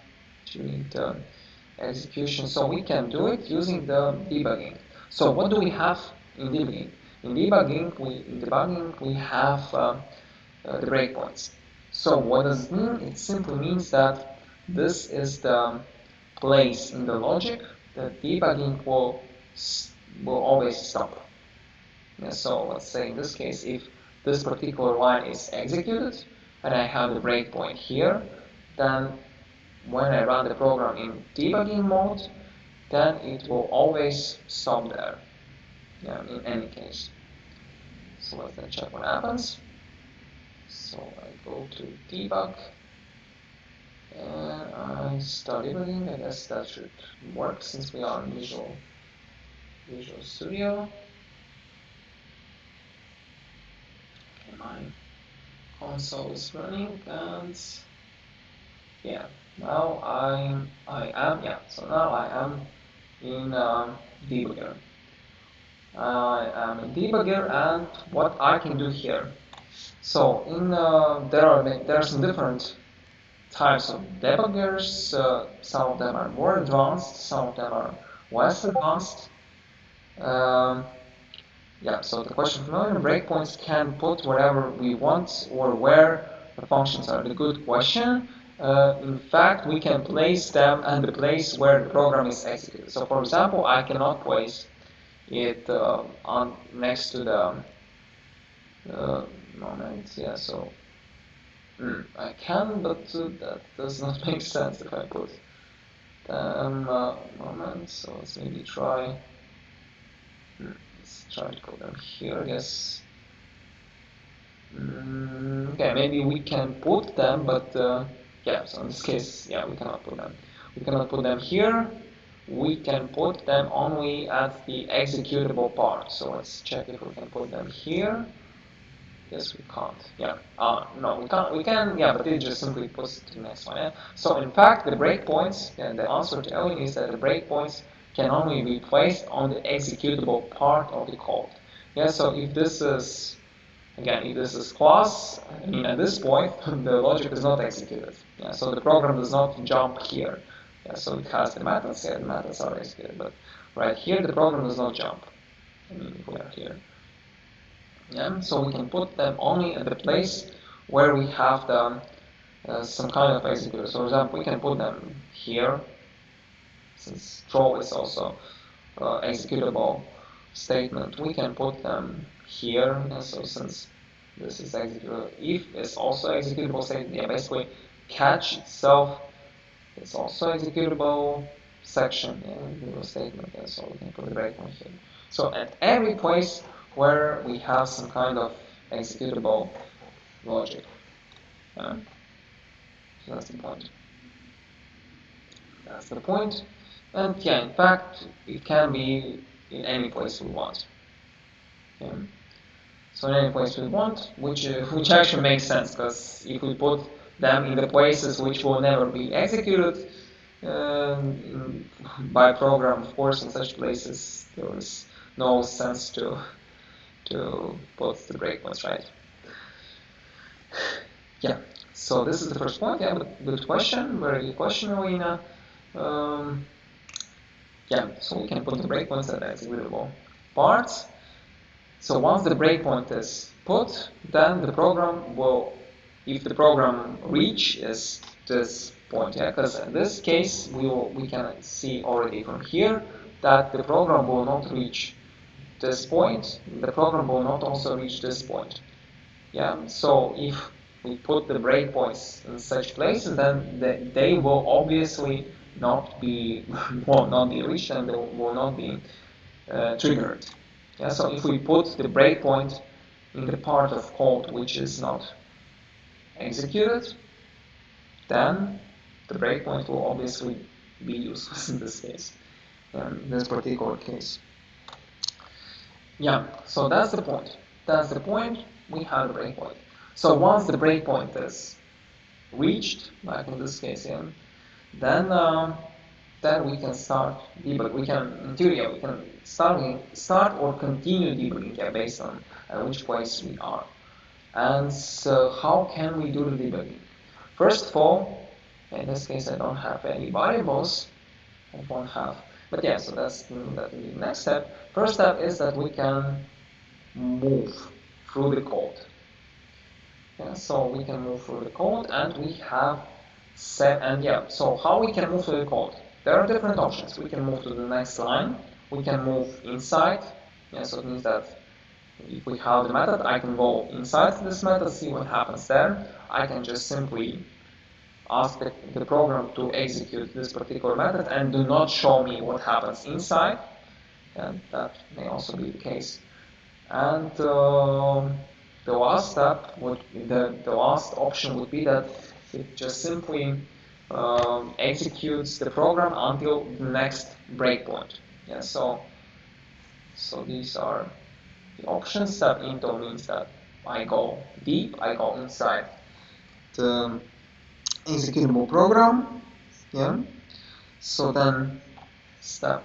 during the execution. So we can do it using the debugging. So what do we have in debugging? In debugging we have the breakpoints. So what does it mean? It simply means that this is the place in the logic that debugging will always stop. Yeah, so let's say in this case, if this particular line is executed and I have the breakpoint here, then when I run the program in debugging mode, then it will always stop there, yeah, in any case. So let's then check what happens. So I go to debug and I start debugging. I guess that should work since we are in Visual Studio. Okay, my console is running, and yeah, now I am, yeah, so now I am in debugger. I am in debugger, and what I can do here. So in there are some different types of debuggers. Some of them are more advanced, some of them are less advanced. Yeah, so the question from earlier, breakpoints can put wherever we want or where the functions are. The good question. In fact, we can place them at the place where the program is executed. So, for example, I cannot place it on next to the moment. Yeah, so I can, but that does not make sense if I put them moment. So let's maybe try. Let's try to put them here. I guess. Okay, maybe we can put them, but yeah, so in this case, yeah, we cannot put them. We cannot put them here. We can put them only at the executable part. So let's check if we can put them here. Yes, we can't. Yeah. No, we can't. We can. Yeah, but it just simply puts it to the next one. Yeah? So in fact, the breakpoints, and the answer to Ellen is that the breakpoints can only be placed on the executable part of the code. Yeah. So if this is, again, if this is class, I mean, at this point, the logic is not executed. Yeah, so the program does not jump here. Yeah, so it has the methods, yeah, the methods are executed, but right here, the program does not jump. I mean, if we are here. Yeah, so we can put them only at the place where we have the, some kind of executor. So for example, we can put them here, since throw is also executable statement. We can put them here, and so since this is executable, if is also executable statement, yeah, basically catch itself It's also executable section in the statement, so we can put the breakpoint here. So at every place where we have some kind of executable logic. So that's the point. That's the point. And yeah, in fact, it can be in any place we want. So in any place we want, which actually makes sense, because if we put them in the places which will never be executed by program, of course, in such places there is no sense to put the breakpoints, right? Yeah. So this is the first point. Yeah, but good question, very good question, Alina. Yeah, so we can put the breakpoints at executable parts. So once the breakpoint is put, then the program will, if the program reaches this point, yeah, because in this case we can see already from here that the program will not reach this point. The program will not also reach this point. Yeah. So if we put the breakpoints in such places, then they will obviously not be will not be reached and they will not be triggered. Yeah, so if we put the breakpoint in the part of code which is not executed, then the breakpoint will obviously be useless in this case, in this particular case. Yeah, so that's the point. That's the point. We have a breakpoint. So once the breakpoint is reached, like in this case, yeah, then we can start debug. We can, in theory, we can start or continue debugging, yeah, based on which place we are. And so how can we do the debugging? First of all, in this case, I don't have any variables. I won't have, but yeah. So that will be the next step. First step is that we can move through the code. Yeah, so we can move through the code, and we have set, and yeah, so how we can move through the code? There are different options. We can move to the next line, we can move inside, yeah, so it means that if we have the method, I can go inside this method, see what happens there. I can just simply ask the program to execute this particular method and do not show me what happens inside, and that may also be the case. And the last step would the last option would be that it just simply executes the program until the next breakpoint. Yeah, so these are the options. Step into means that I go deep, I go inside the executable program. Yeah. So then step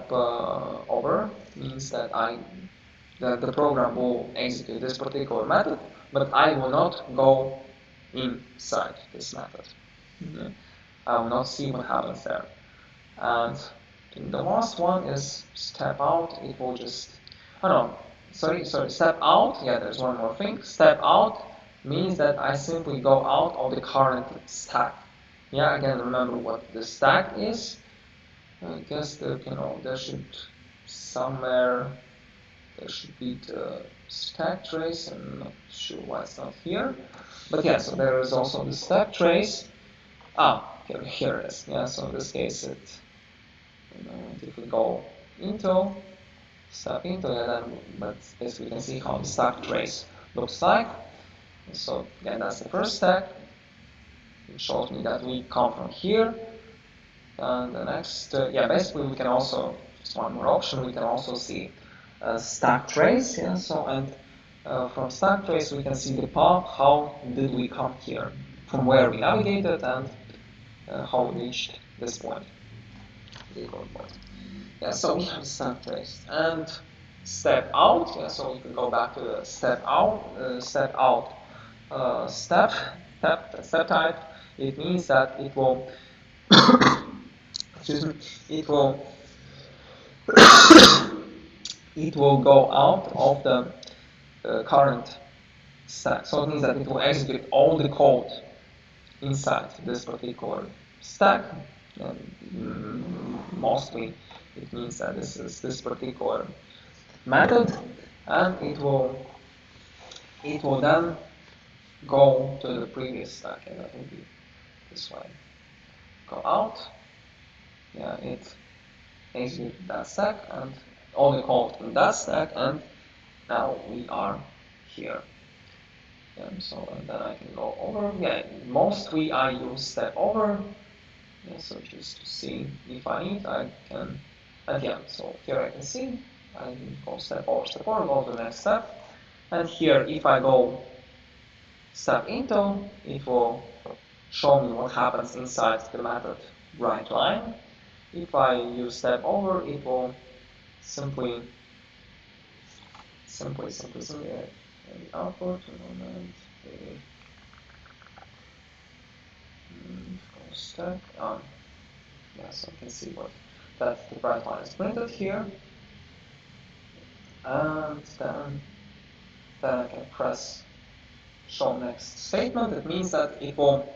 over means that the program will execute this particular method, but I will not go inside this method. Yeah. I will not see what happens there. And the last one is step out. It will just, oh no, sorry, step out. Yeah, there's one more thing. Step out means that I simply go out of the current stack. Yeah, again, remember what the stack is. I guess there should somewhere there should be the stack trace. I'm not sure why it's not here, but yeah. So there is also the stack trace. Here it is. Yeah. So in this case, if we go into step into, yeah, then but basically we can see how the stack trace looks like. So yeah, that's the first stack. It shows me that we come from here. And the next, yeah, basically we can also, just one more option, we can also see stack trace. Yeah, so and from stack trace we can see the path, how did we come here, from where we navigated and how we reached this point. Yeah, so we have stack trace and step out. Yeah, so we can go back to the step type. It means that it will excuse me, it will go out of the current stack. So it means that it will execute all the code inside this particular stack. And mostly it means that this is this particular method, and it will then go to the previous stack, and that will be this way. Go out. Yeah, it executes that stack and only called in that stack, and now we are here. So and then I can go over. Yeah, mostly I use step over. Yeah, so just to see if I need, I can. And yeah, so here I can see I can go step over, go to the next step. And here, if I go step into, it will show me what happens inside the method write line. If I use step over, it will simply the output moment step yeah, so you can see what that the write line is printed here, and then I can press show next statement. It means that it will,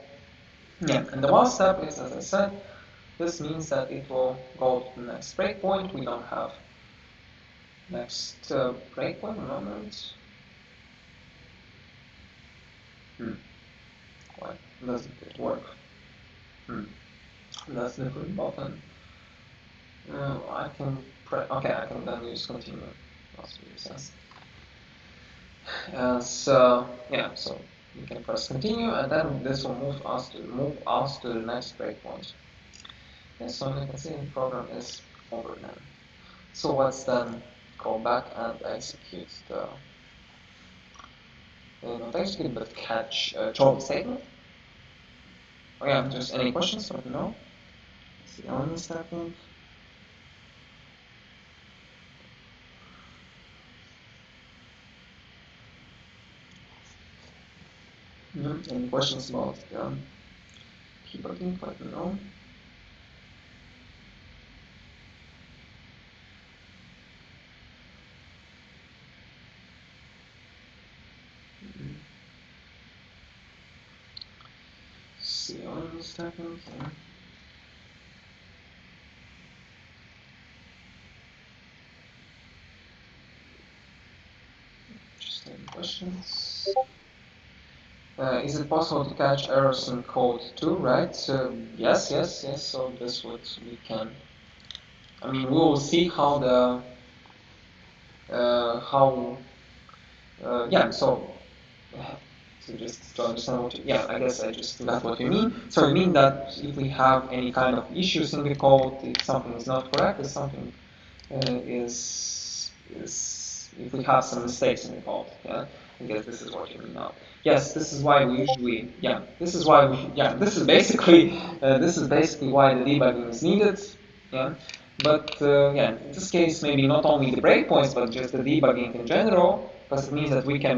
yeah, and the last step is, as I said, this means that it will go to the next breakpoint. We don't have next breakpoint moment. Why doesn't it work? That's the different button. I can press. Okay, I can then use continue. That's what it says. So yeah, so we can press continue, and then this will move us to the next breakpoint. Okay, so you can see the program is over now. So let's then go back and execute the not execute but catch throw statement. Okay, just any questions? Let me know. See on this statement. Any questions about debugging? Let me know. See on this statement. Yeah. Just any questions? Is it possible to catch errors in code too, right? So yes. So this would we can. I mean, we will see how the yeah. So just to understand what. I guess I just got what you mean. So you mean that if we have any kind of issues in the code, if something is not correct, if something is if we have some mistakes in the code, yeah. I guess this is what you mean now. Yes, this is why we usually, this is why we, this is basically why the debugging is needed, yeah. But in this case, maybe not only the breakpoints, but just the debugging in general, because it means that we can